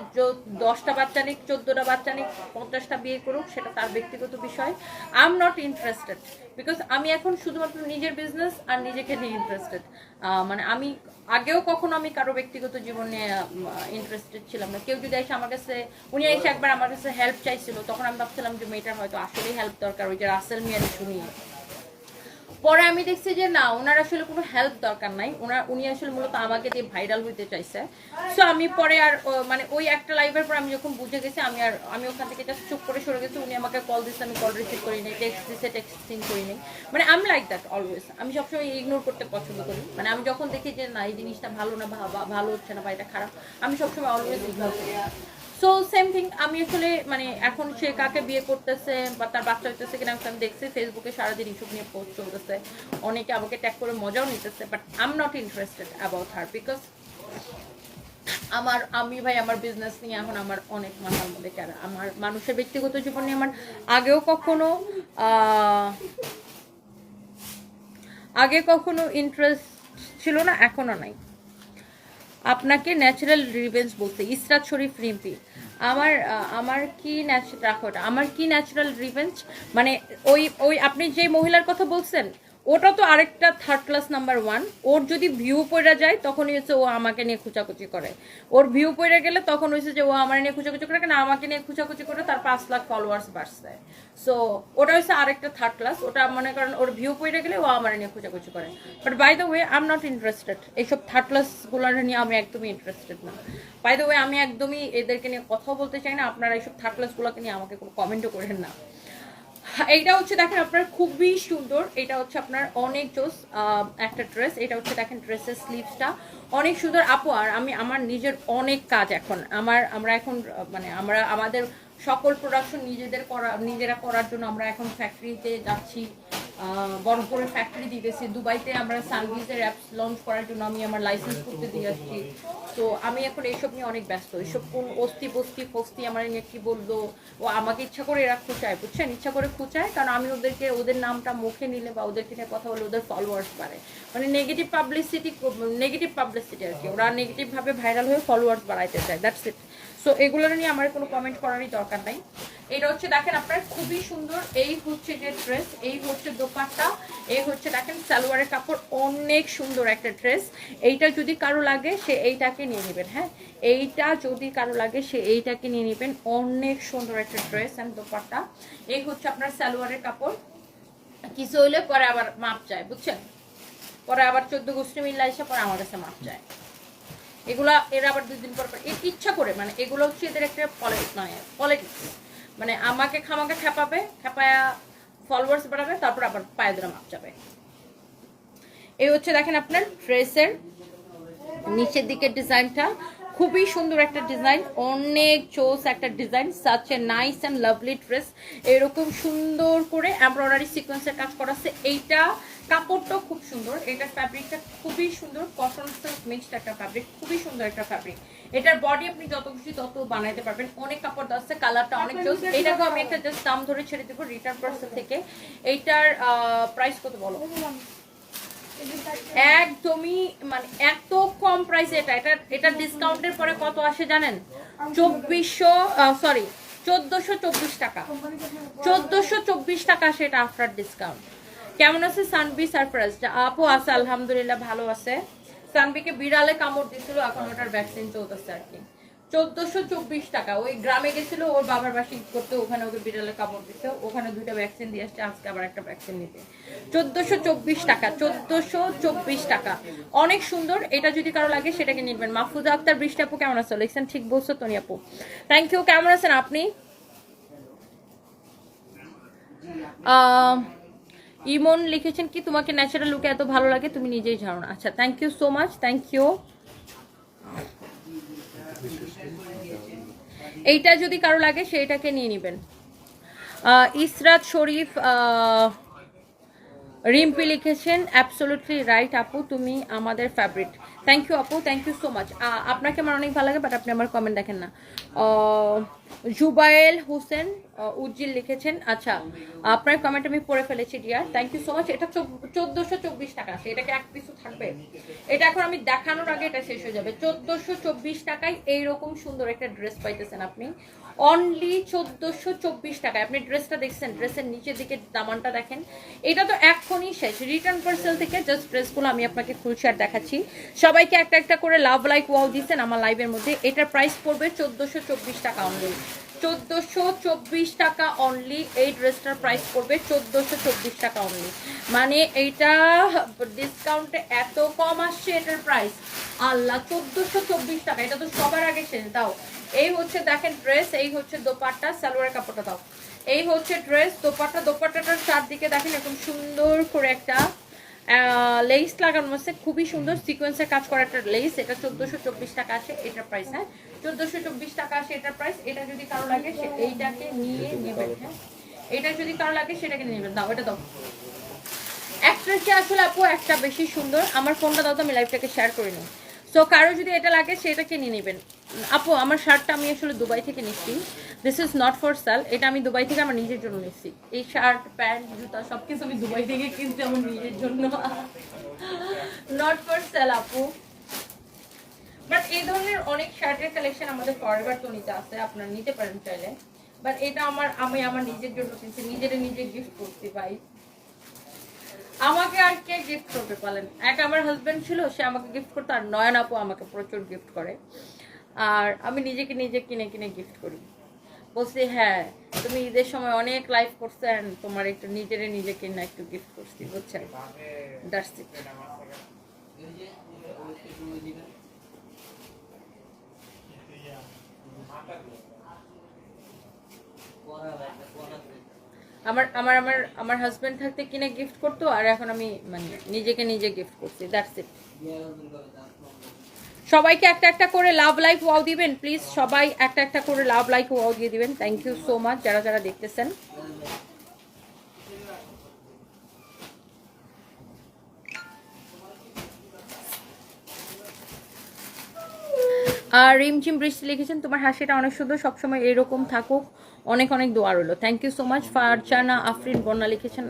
10টা বাচ্চা নিক, 14টা বাচ্চা নিক, 50টা বিয়ে করুক, সেটা তার ব্যক্তিগত বিষয়। I am not interested, because আমি এখন শুধুমাত্র নিজের বিজনেস আর নিজেকে নিয়ে ইন্টারেস্টেড। আমি আগেও কখনো আমি কারো ব্যক্তিগত জীবন নিয়ে ইন্টারেস্টেড ছিলাম না। কেউ যদি এসে আমার কাছে, উনি এসে একবার আমার কাছে হেল্প চাইছিল, তখন আমি ভাবছিলাম যে মেয়েটার হয়তো আসলেই হেল্প দরকার, ওই যে রাসেল মিয়ার শুনিয়ে। পরে আমি দেখছি যে না, ওনার আসলে কোনো হেল্প দরকার নাই, উনি আসলে মূলত আমাকে দিয়ে ভাইরাল হইতে চাইছে। সো আমি পরে আর ওই একটা লাইভের পর আমি যখন বুঝে গেছি, আমি ওখান থেকে জাস্ট চুপ করে সরে গেছি। উনি আমাকে কল দিচ্ছে, আমি কল রিসিভ করি নাই, টেক্সট দিচ্ছে, টেক্সটিং করি নাই। আমি লাইক দ্যাট অলওয়েজ। আমি সবসময় ইগনোর করতে পছন্দ করি। আমি যখন দেখি যে না, এই জিনিসটা ভালো না, ভালো হচ্ছে না বা এটা খারাপ, আমি সবসময় অলওয়েজ ইগনোর করি। সো সেম থিং, আমি আসলে এখন সে কাকে বিয়ে করতেছে বা তার বাচ্চা হইতেছে কিনা আমি দেখছি ফেসবুকে সারাদিন ইস্যু নিয়ে পোস্ট চলতেছে, অনেকে আমাকে ট্যাগ করে মজাও নিতেছে, but I am not interested about her, because আমি ভাই আমার বিজনেস নিয়ে এখন আমার অনেক মাথার মধ্যে কেন আমার মানুষের ব্যক্তিগত জীবন নিয়ে আমার আগেও কখনো ইন্টারেস্ট ছিল না, এখনো নাই। আপনাকে ন্যাচারাল রিভেঞ্জ বলতে ইসরাত শরীফ রিম্পি, আমার কি আমার কি ন্যাচারাল রিভেঞ্জ মানে ওই আপনি যে মহিলার কথা বলছেন ওটা তো আরেকটা থার্ড ক্লাস নাম্বার 1। ওর যদি ভিউ পড়ে যায় তখনই হচ্ছে ও আমাকে নিয়ে খুচাখুচি করে। ওর ভিউ পড়ে গেলে তখন হয়েছে যে ও আমার নিয়ে খুচাখুচি করে, কেন আমাকে নিয়ে খুচাখুচি করে তার 5 লাখ ফলোয়ার্স বাড়ছে। সো ওটা হচ্ছে আরেকটা থার্ড ক্লাস। ওটা মনে করেন ওর ভিউ পড়ে গেলে ও আমার নিয়ে খুচাখুচি করে। But by the way I am not interested, এইসব থার্ড ক্লাসগুলো নিয়ে আমি একদমই ইন্টারেস্টেড না। বাই দ্য ওয়ে আমি একদমই এদেরকে নিয়ে কথাও বলতে চাই না। আপনারা এইসব থার্ড ক্লাসগুলোকে নিয়ে আমাকে কোনো কমেন্টও করেন না। এইটা হচ্ছে দেখেন আপনার খুবই সুন্দর, এটা হচ্ছে আপনার অনেক জোস একটা ড্রেস। এটা হচ্ছে দেখেন ড্রেসের স্লিভসটা অনেক সুন্দর আপু। আর আমি আমার নিজের অনেক কাজ এখন আমরা এখন মানে আমাদের সকল প্রোডাকশন নিজেরা করার জন্য আমরা এখন ফ্যাক্টরিতে যাচ্ছি, বড় করে ফ্যাক্টরি দিতেছি। দুবাইতে আমরা সানভিজের অ্যাপস লঞ্চ করার জন্য আমি আমার লাইসেন্স করতে দিয়ে আসছি। তো আমি এখন এইসব নিয়ে অনেক ব্যস্ত। এইসব কোন ফস্তি আমার নিয়ে কি বললো, ও আমাকে ইচ্ছা করে এরা খুঁচায়, বুঝছেন, ইচ্ছা করে খুঁচায়। কারণ আমি ওদের নামটা মুখে নিলে বা ওদেরকে নিয়ে কথা বলে ওদের ফলোয়ার্স বাড়ে, মানে নেগেটিভ পাবলিসিটি আর কি। ওরা নেগেটিভভাবে ভাইরাল হয়ে ফলোয়ার্স বাড়াইতে চায়, দ্যাটস ইট। সো এগুলো নিয়ে আমার কোনো কমেন্ট করারই দরকার নাই। এটা হচ্ছে দেখেন আপনার খুবই সুন্দর, এই হচ্ছে যে ড্রেস, এই হচ্ছে দোপাট্টা, এই হচ্ছে দেখেন সালোয়ারের কাপড়, অনেক সুন্দর একটা ড্রেস। এইটা যদি কারো লাগে সে এইটাকে নিয়ে নেবেন। হ্যাঁ, এইটা যদি কারো লাগে সে এইটাকে নিয়ে নেবেন, অনেক সুন্দর একটা ড্রেস অ্যান্ড দোপাট্টা। এই হচ্ছে আপনার সালোয়ারের কাপড়। কিছু হইলে পরে আবার মাপ চায়, বুঝছেন, পরে আবার 14 গোষ্ঠী মিল্লা এসে পরে আমার কাছে মাপ চায়। এগুলা এরা আবার 2 দিন পর ইচ্ছা করে, মানে এগুলো হচ্ছে এদের একটা পলিটিক্স, মানে আমাকে খামাকে খেপায়া ফলোয়ার্স বাড়াবে, তারপর আবার পায়ে ধরে মাপ যাবে। এই হচ্ছে দেখেন আপনার ড্রেসের নিচের দিকের ডিজাইনটা খুবই সুন্দর একটা ডিজাইন, অনেক চোস একটা design, such a nice and lovely dress. এরকম সুন্দর করে এমব্রয়ডারি সিকোয়েন্সের কাজ করা আছে। এইটা কাপড়টাও খুব সুন্দর, এটার ফ্যাব্রিকটা খুবই সুন্দর, কটন সিল্ক মিক্সড একটা ফ্যাব্রিক, খুবই সুন্দর একটা ফ্যাব্রিক। এটার বডি আপনি যত খুশি তত বানাইতে পারবেন, অনেক কাপড় আছে, কালারটা অনেক চোস। এইটাকে আমি একটা জাস্ট দাম ধরে ছেড়ে দেবো রিটার্ন পার্সেল থেকে। এইটার প্রাইস কত বলো? একদমই মানে এত কম প্রাইসে এটা ডিসকাউন্টের পরে কত আসে জানেন? 1424 টাকা, 1424 টাকা আসে এটা আফটার ডিসকাউন্ট। কেমন আছে সানবি সারপ্রাইজ আপু? আছে আলহামদুলিল্লাহ, ভালো আছে। সানবিকে বিড়ালে কামড় দিছিল, এখন ওটার ভ্যাকসিন চলতেছে আর কি। 1424 টাকা। ওই গ্রামে গেছিল ওর বাবার বাসি করতে, ওখানে ওকে বিড়ালে কামড় দিচ্ছে, ওখানে 2টা ভ্যাকসিন দিয়ে আসছে, আজকে আবার একটা ভ্যাকসিন নিতে। 1424 টাকা, 1424 টাকা, অনেক সুন্দর। এটা যদি কারো লাগে সেটাকে নিবেন। মাহফুজা আক্তার বৃষ্টি আপু কেমন আছো? লিখছেন ঠিক বলছো তনি আপু, থ্যাংক ইউ। কেমন আছেন আপনি? ইমন লিখেছেন কি তোমাকে ন্যাচারাল লুকে এত ভালো লাগে তুমি নিজেই জানো না। আচ্ছা, thank you so much, thank you. এইটা যদি কারো লাগে সেইটাকে নিয়ে নেবেন। ইসরাত শরীফ রিম্পি লিখেছেন অ্যাবসলিউটলি রাইট আপু, তুমি আমাদের ফেভারিট। থ্যাংক ইউ আপু, থ্যাংক ইউ সো মাচ। আপনাকে আমার অনেক ভালো লাগে, বাট আপনি আমার কমেন্ট দেখেন না। জুবায়েল হোসেন উজ্জিল লিখেছেন, আচ্ছা আপনার কমেন্ট আমি পড়ে ফেলেছি dear, thank you so much. এটা 1424 টাকা আছে, এটাকে এক পিসও থাকবে? এটা এখন আমি দেখানোর আগে এটা শেষ হয়ে যাবে। 1424 টাকায় এইরকম সুন্দর একটা ড্রেস পাইতেছেন আপনি, অনলি 1424 টাকায়। আপনি ড্রেসটা দেখছেন, ড্রেসের নিচের দিকে দামানটা দেখেন, এটা তো এখনই শেষ। রিটার্ন পার্সেল থেকে জাস্ট ড্রেসগুলো আমি আপনাকে খুলছি আর দেখাচ্ছি। সবাইকে একটা একটা করে লাভ লাইক ওয়াও দিচ্ছেন আমার লাইভের মধ্যে। এটার প্রাইস পড়বে 1424 টাকা অনলি, 1424 টাকা অনলি। এই ড্রেসটার প্রাইস পড়বে 1424 টাকা অনলি। মানে এইটা ডিসকাউন্টে এত কম আসছে এটার প্রাইস, আল্লাহ, 1424 টাকা। এটা তো সবার আগে শেষ। দাও, এই হচ্ছে দেখেন ড্রেস, এই হচ্ছে দোপাট্টা, সালোয়ারের কাপড়টা দাও। এই হচ্ছে ড্রেস, দোপাট্টাটার চারদিকে দেখেন এরকম সুন্দর করে একটা লেস লাগানো আছে, খুবই সুন্দর সিকোয়েন্সের কাজ করা একটা লেস। এটা 1424 টাকা আসে এটার প্রাইস। হ্যাঁ, 1424 টাকা আসে এটার প্রাইস। এটা যদি কারো লাগে সে এইটাকে নিয়ে নেবেন। হ্যাঁ, এটা যদি কারো লাগে সেটাকে নিয়ে নেবেন। দাও, এটা দাও। একটা আসলে আপু একটা বেশি সুন্দর। আমার ফোনটা দাও তো আমি লাইভটাকে শেয়ার করে নিই। সো কারো যদি এটা লাগে সেটা কিনে নেবেন। আপু আমার শার্টটা আমি আসলে দুবাই থেকে নিচ্ছি, this is not for sale, এটা আমি দুবাই থেকে আমার নিজের জন্য নিচ্ছি। এই শার্ট প্যান্ট জুতা সবকিছু আমি দুবাই থেকে কিনছি আমার নিজের জন্য, নট ফর সেল আপু। বাট এই ধরনের অনেক শার্টের কালেকশন আমাদের ফরএভার টোনিতে আছে, আপনারা নিতে পারেন চাইলে। বাট এটা আমি আমার নিজের জন্য কিনছি, নিজে গিফট করছি ভাই। আমাকে আর কে গিফট করতে পারলেন, এক আমার হাজবেন্ড ছিল, সে আমাকে গিফট করতো, আর নয়ন আপু আমাকে প্রচুর গিফট করে, আর আমি নিজেকে নিজে কিনে কিনে গিফট করি। বলছি হ্যাঁ তুমি ঈদের সময় অনেক লাইভ করছেন, তোমার একটু নিজে কিনে একটু গিফট করছি, বুঝছেন? That's it. আমার আমার আমার আমার হাজবেন্ড থাকতে কিনে গিফট করতো, আর এখন আমি মানে নিজেকে নিজে গিফট করছি, দ্যাটস ইট। সবাইকে একটা একটা করে লাভ লাইক ওয়াও দিবেন প্লিজ, সবাই একটা একটা করে লাভ লাইক ওয়াও দিয়ে দিবেন। থ্যাংক ইউ সো মাচ যারা যারা দেখতেছেন। আর রিমঝিম বৃষ্টি লিখেছেন, তোমার হাসিটা অনেক সুন্দর, সবসময় এরকম থাকুক, অনেক অনেক দোয়া রইলো। Thank you so much. Farzana Afrin Bonna লিখেছেন,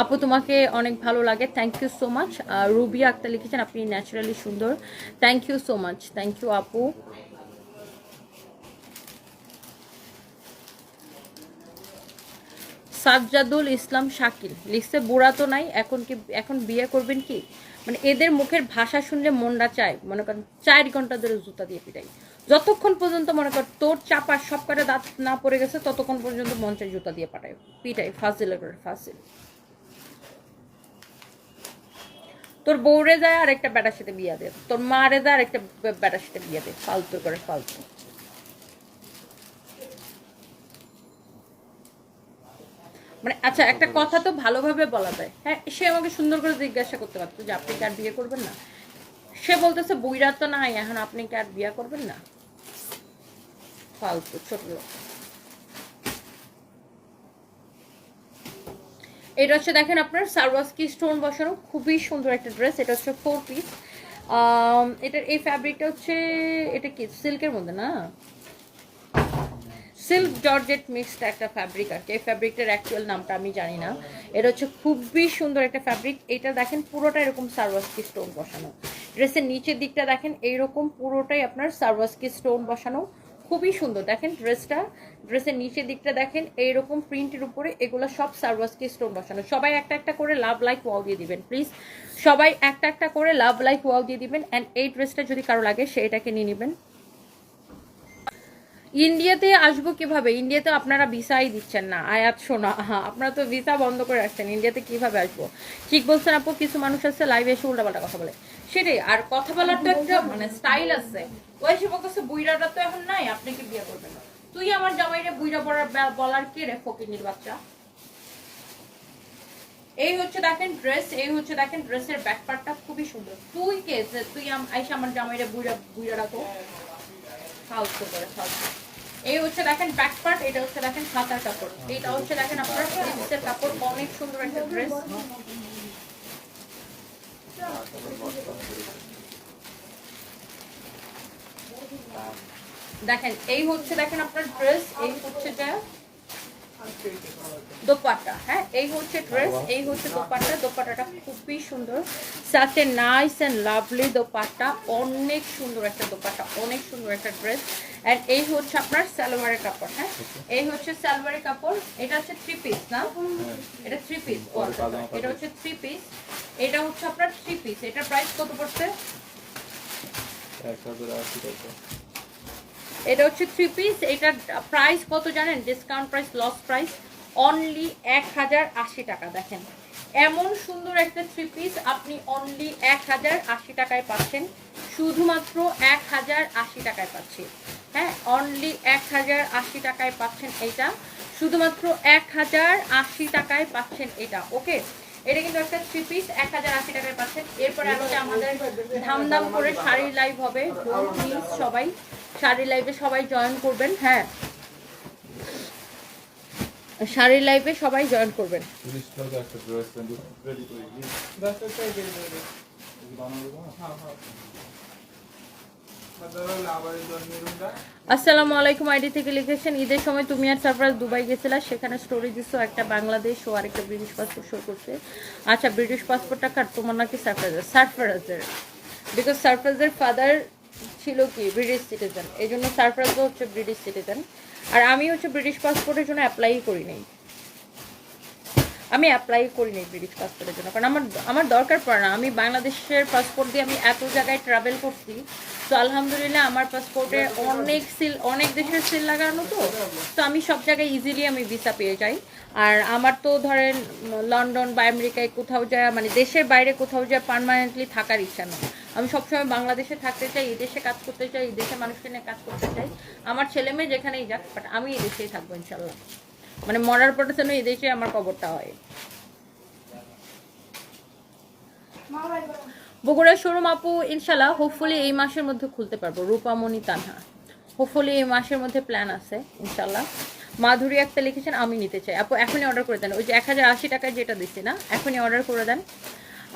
আপু তোমাকে অনেক ভালো লাগে, thank you so much. Rubia Akter লিখেছেন, আপনি ন্যাচারালি সুন্দর, thank you so much, thank you আপু। সাজ্জাদুল ইসলাম শাকিল লিখছে, বুড়া তো নাই, এখন বিয়ে করবেন কি? মানে এদের মুখের ভাষা শুনলে মনটা চায় মনে করেন 4 ঘন্টা ধরে জুতা দিয়ে পিটাই, যতক্ষণ পর্যন্ত মনে কর তোর চাপা সব কটা দাঁত না পড়ে গেছে ততক্ষণ পর্যন্ত মন চায় জুতা দিয়ে পিটাই, ফাজিল করে ফাজিল। তোর বউরে যায় আর একটা বেটার সাথে বিয়া দে, তোর মারে যায় আর একটা বেটার সাথে বিয়া দে, ফালতু করে ফালতু। মানে আচ্ছা একটা কথা তো ভালোভাবে বলা যায়, হ্যাঁ সে আমাকে সুন্দর করে জিজ্ঞাসা করতে পারতো যে আপনি কি আর বিয়ে করবেন না, সে বলতেছে বুইরা তো নাই এখন আপনি কি আর বিয়ে করবেন না, ফালতু ছোট লোক। এটা হচ্ছে দেখেন আপনার সারওয়াস্কি স্টোন বসানো খুবই সুন্দর একটা ড্রেস, এটা হচ্ছে 4 পিস। এটার এই ফ্যাব্রিকটা হচ্ছে, এটা কি সিল্কের মধ্যে না, সিল্ক জর্জেট মিক্সড একটা ফ্যাব্রিক আর কি, এই ফ্যাব্রিকটার অ্যাকচুয়াল নামটা আমি জানি না। এটা হচ্ছে খুবই সুন্দর একটা ফ্যাব্রিক, এটা দেখেন পুরোটা এরকম সারওয়াস্কি স্টোন বসানো, ড্রেসের নিচের দিকটা দেখেন এইরকম পুরোটাই আপনার সারওয়াস্কি স্টোন বসানো, খুবই সুন্দর। দেখেন ড্রেসের নিচের দিকটা দেখেন এইরকম প্রিন্টের উপরে এগুলো সব সারওয়াস্কি স্টোন বসানো। সবাই একটা একটা করে লাভ লাইক ওয়াও দিয়ে দিবেন প্লিজ, সবাই একটা একটা করে লাভ লাইক ওয়াও দিয়ে দিবেন। অ্যান্ড এই ড্রেসটা যদি কারো লাগে সেটাকে নিয়ে নেবেন। ইন্ডিয়াতে আসবো কিভাবে? ইন্ডিয়াতে আপনারা ভিসাই দিচ্ছেন না আয়াত শোনা, আপনারা তো ভিসা বন্ধ করে রাখছেন, ইন্ডিয়াতে কিভাবে আসবো? ঠিক বলছেন আপু, কিছু মানুষ আছে লাইভে এসে উল্টাপাল্টা কথা বলে, সেটাই। আর কথা বলার তো একটা মানে স্টাইল আছে, ওই সে বলতেছে বুইরাটা তো এখন নাই, আপনি কি বিয়ে করবেন না? তুই আমার জামাইরে বুইরা বলার কে রে ফকিনির বাচ্চা? এই হচ্ছে দেখেন ড্রেস, এই হচ্ছে দেখেন ড্রেসের ব্যাক পার্টটা খুবই সুন্দর। তুই কে যে তুই আইসা আমার জামাইরে বুইরা রাখো, ফালতু করে ফালতু। এই হচ্ছে দেখেন ব্যাক পার্ট, এটা হচ্ছে দেখেন হাতার কাপড়, এটা হচ্ছে দেখেন আপনার স্লিভসের কাপড়, অনেক সুন্দর একটা ড্রেস। দেখেন এই হচ্ছে দেখেন আপনার ড্রেস, এই হচ্ছে যে দোপাট্টা, হ্যাঁ এই হচ্ছে ড্রেস, এই হচ্ছে দোপাট্টা, দোপাট্টাটা খুবই সুন্দর, such a nice and lovely dupatta, অনেক সুন্দর একটা দোপাট্টা, অনেক সুন্দর একটা ড্রেস। এন্ড এই হচ্ছে আপনার সালোয়ারের কাপড়, হ্যাঁ এই হচ্ছে সালোয়ারের কাপড়, এটা হচ্ছে 3 পিস না, এটা 3 পিস, এটা হচ্ছে 3 পিস, এটা হচ্ছে আপনার 3 পিস। এটার প্রাইস কত পড়ছে? 1080 টাকা। এটা হচ্ছে 3 পিস, এটার প্রাইস কত জানেন? Discount price, loss price, only 1080 টাকা। দেখেন এমন সুন্দর একটা 3 পিস আপনি অনলি 1080 টাকায় পাচ্ছেন, শুধুমাত্র 1080 টাকায় পাচ্ছি, হ্যাঁ অনলি 1080 টাকায় পাচ্ছেন এটা, শুধুমাত্র 1080 টাকায় পাচ্ছেন এটা। ওকে, এটা কিন্তু একটা 3 পিস 1080 টাকায় পাচ্ছেন। এরপরে আজকে আমাদের ধামধাম করে শাড়ির লাইভ হবে, ডোন্ট মিস, সবাই শাড়ির লাইভে সবাই জয়েন করবেন, হ্যাঁ শাড়ির লাইভে সবাই জয়েন করবেন। আসসালামু আলাইকুম। আইডি থেকে লিখেছেন, ঈদের সময় তুমি আর সারপ্রাইজ দুবাই গেছিলা, সেখানে স্টোরি দিছো একটা বাংলাদেশ ও আরেকটা ব্রিটিশ পাসপোর্ট শো করছে। আচ্ছা, ব্রিটিশ পাসপোর্টটা কার, তোমার নাকি সারপ্রাইজের? বিকজ সারপ্রাইজের ফাদার ছিল কি ব্রিটিশ সিটিজেন, এই জন্য সারপ্রাইজও হচ্ছে ব্রিটিশ সিটিজেন। আর আমি হচ্ছে ব্রিটিশ পাসপোর্টের জন্য অ্যাপ্লাই করি নাই, আমি অ্যাপ্লাই করিনি ব্রিটিশ পাসপোর্টের জন্য, কারণ আমার দরকার পড়ে না। আমি বাংলাদেশের পাসপোর্ট দিয়ে আমি এত জায়গায় ট্রাভেল করছি, তো আলহামদুলিল্লাহ আমার পাসপোর্টে অনেক দেশের সিল লাগানো, তো আমি সব জায়গায় ইজিলি আমি ভিসা পেয়ে যাই। আর আমার তো ধরেন লন্ডন বা আমেরিকায় কোথাও যায়, মানে দেশের বাইরে কোথাও যায় পার্মানেন্টলি থাকার ইচ্ছা নেই। আমি সবসময় বাংলাদেশে থাকতে চাই, এই দেশে কাজ করতে চাই, এই দেশের মানুষকে নিয়ে কাজ করতে চাই। আমার ছেলে মেয়ে যেখানেই যাক, বাট আমি এই দেশেই থাকবো ইনশাল্লাহ। মানে মরার পরে যেন এই দেশে আমার কবরটা হয়। বগুড়ার শোরুম আপু ইনশাল্লাহ হোপফুলি এই মাসের মধ্যে খুলতে পারবো। রূপামণি তানহা, হোপফুলি এই মাসের মধ্যে প্ল্যান আছে ইনশাল্লাহ। মাধুরী একটা লিখেছেন, আমি নিতে চাই। আপু এখনই অর্ডার করে দেন, ওই যে 1080 টাকায় যেটা দিচ্ছি না, এখনই অর্ডার করে দেন।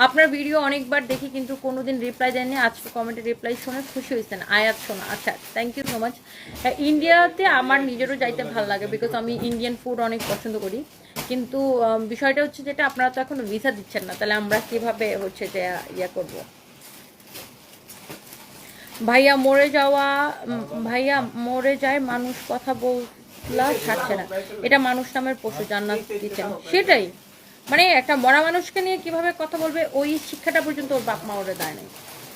আপনার ভিডিও অনেকবার দেখি কিন্তু কোনোদিন রিপ্লাই দেননি, আজকে কমেন্টে রিপ্লাই শুনে খুশি হয়েছেন। আয়াত শোনা, আচ্ছা থ্যাংক ইউ সো মাচ। ইন্ডিয়াতে আমার নিজেরও যাইতে ভালো লাগে, বিকজ আমি ইন্ডিয়ান ফুড অনেক পছন্দ করি। কিন্তু বিষয়টা হচ্ছে যেটা, আপনারা তো এখন ভিসা দিচ্ছেন না, তাহলে আমরা কিভাবে হচ্ছে যে ইয়া করবো। ভাইয়া মরে যায় মানুষ, কথা বলা ছাড়ছে না, এটা মানুষ নামের পশু, জান্নাত দিচ্ছেন। সেটাই, মানে একটা মরা মানুষকে নিয়ে কিভাবে কথা বলবে, ওই শিক্ষাটা পর্যন্ত ওর বাপ মা ওরে দেয় নাই।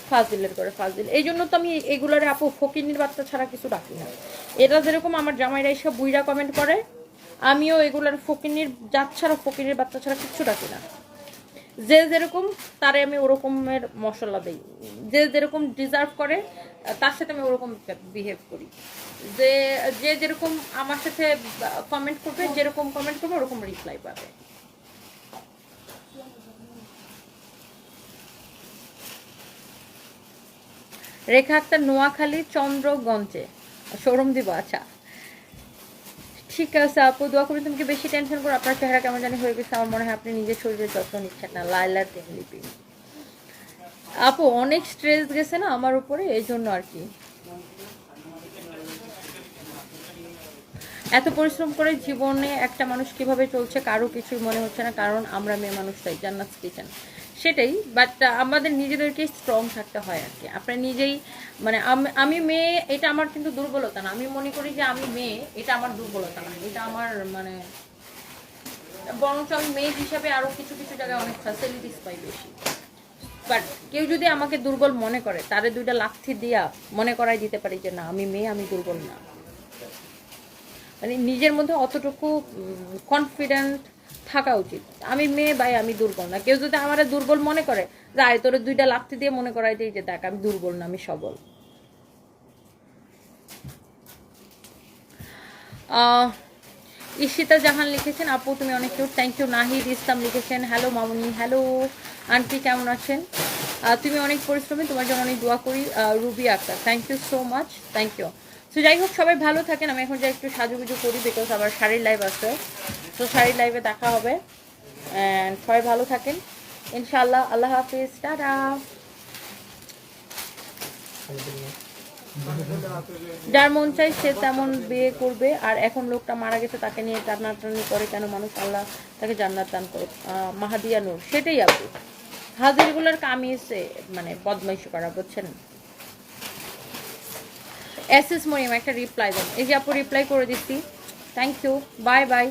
ফাজিলের করে ফাজিল, এই জন্য তো আমি এগুলারে আপু ফকিনির বাচ্চা ছাড়া কিছু রাখি না। এটা যেরকম আমার জামাইরা এসব বুইরা কমেন্ট করে, আমিও এগুলার ফকিনির জাত ছাড়া, ফকিনির বাচ্চা ছাড়া কিচ্ছু রাখি না। যে যেরকম তারে আমি ওরকমের মশলা দিই, যে যেরকম ডিজার্ভ করে তার সাথে আমি ওরকম বিহেভ করি। যে যে যেরকম আমার সাথে কমেন্ট করবে, যেরকম কমেন্ট করবে ওরকম রিপ্লাই পাবে। রেখা আক্তার, নোয়াখালী চন্দ্রগঞ্জে শোরুম দিব। আচ্ছা ঠিক আছে আপু, দোয়া করি তুমি বেশি টেনশন করো। আপনার চেহারা কেমন জানি হয়ে গেছে, আমার মনে হয় আপনি নিজের শরীরের যত্ন নিচ্ছেন না। লাইলার লিপি আপু অনেক স্ট্রেস গেছে না আমার উপরে, এই জন্য আর কি। এত পরিশ্রম করে জীবনে একটা মানুষ কিভাবে চলছে কারো কিছুই মনে হচ্ছে না, কারণ আমরা মেয়ে মানুষটাই জান্নাত কিচেন, সেটাই। বাট আমাদের নিজেদেরকে স্ট্রং থাকতে হয় আর কি। আপনার নিজেই, মানে আমি মেয়ে, এটা আমার কিন্তু দুর্বলতা না। আমি মনে করি যে আমি মেয়ে, এটা আমার দুর্বলতা না, এটা আমার মানে, বরঞ্চ আমি মেয়ে হিসাবে আরো কিছু কিছু জায়গায় অনেক ফ্যাসিলিটিস পাই বেশি। বাট কেউ যদি আমাকে দুর্বল মনে করে, তারে দুইটা লাথি দিয়া মনে করাই দিতে পারি যে না আমি মেয়ে, আমি দুর্বল না। মানে নিজের মধ্যে অতটুকু কনফিডেন্ট থাকা উচিত। আমি মেয়ে ভাই, আমি দুর্বল না। কেউ যদি আমার দুর্বল মনে করে, যায় তোর দুইটা লাথি দিয়ে মনে করাই দিই যে দেখ আমি দুর্বল না, আমি সবল। ঈশিতা জাহান লিখেছেন, আপু তুমি অনেক cute, thank you. Nahid Islam লিখেছেন, হ্যালো মামুনি, হ্যালো আন্টি কেমন আছেন? তুমি অনেক পরিশ্রমী, তোমার জন্য অনেক দোয়া করি। Ruby Akter, thank you so much, thank you. তো যাই হোক, সবাই ভালো থাকেন। আমি এখন যাই একটু সাজুগুজু করি, বিকজ আবার শাড়ির লাইভ আছে, তো শাড়ির লাইভে দেখা হবে। অ্যান্ড সবাই ভালো থাকেন ইনশাআল্লাহ। আল্লাহ হাফিজ, টাটা। যার মন চাই সে তেমন বিয়ে করবে, আর এখন লোকটা মারা গেছে তাকে নিয়ে টানাটানি করে কেন মানুষ? আল্লাহ তাকে জান্নাত দান করুক। মাহাদিয়া নূর, সেটাই আপু, হাজিরগুলোর কামিয়েছে মানে বদমাইশি করা, বুঝছেন? এসএস মরিয়ম একটা রিপ্লাই দেন, এই যে আপু রিপ্লাই করে দিচ্ছি, থ্যাংক ইউ, বাই বাই।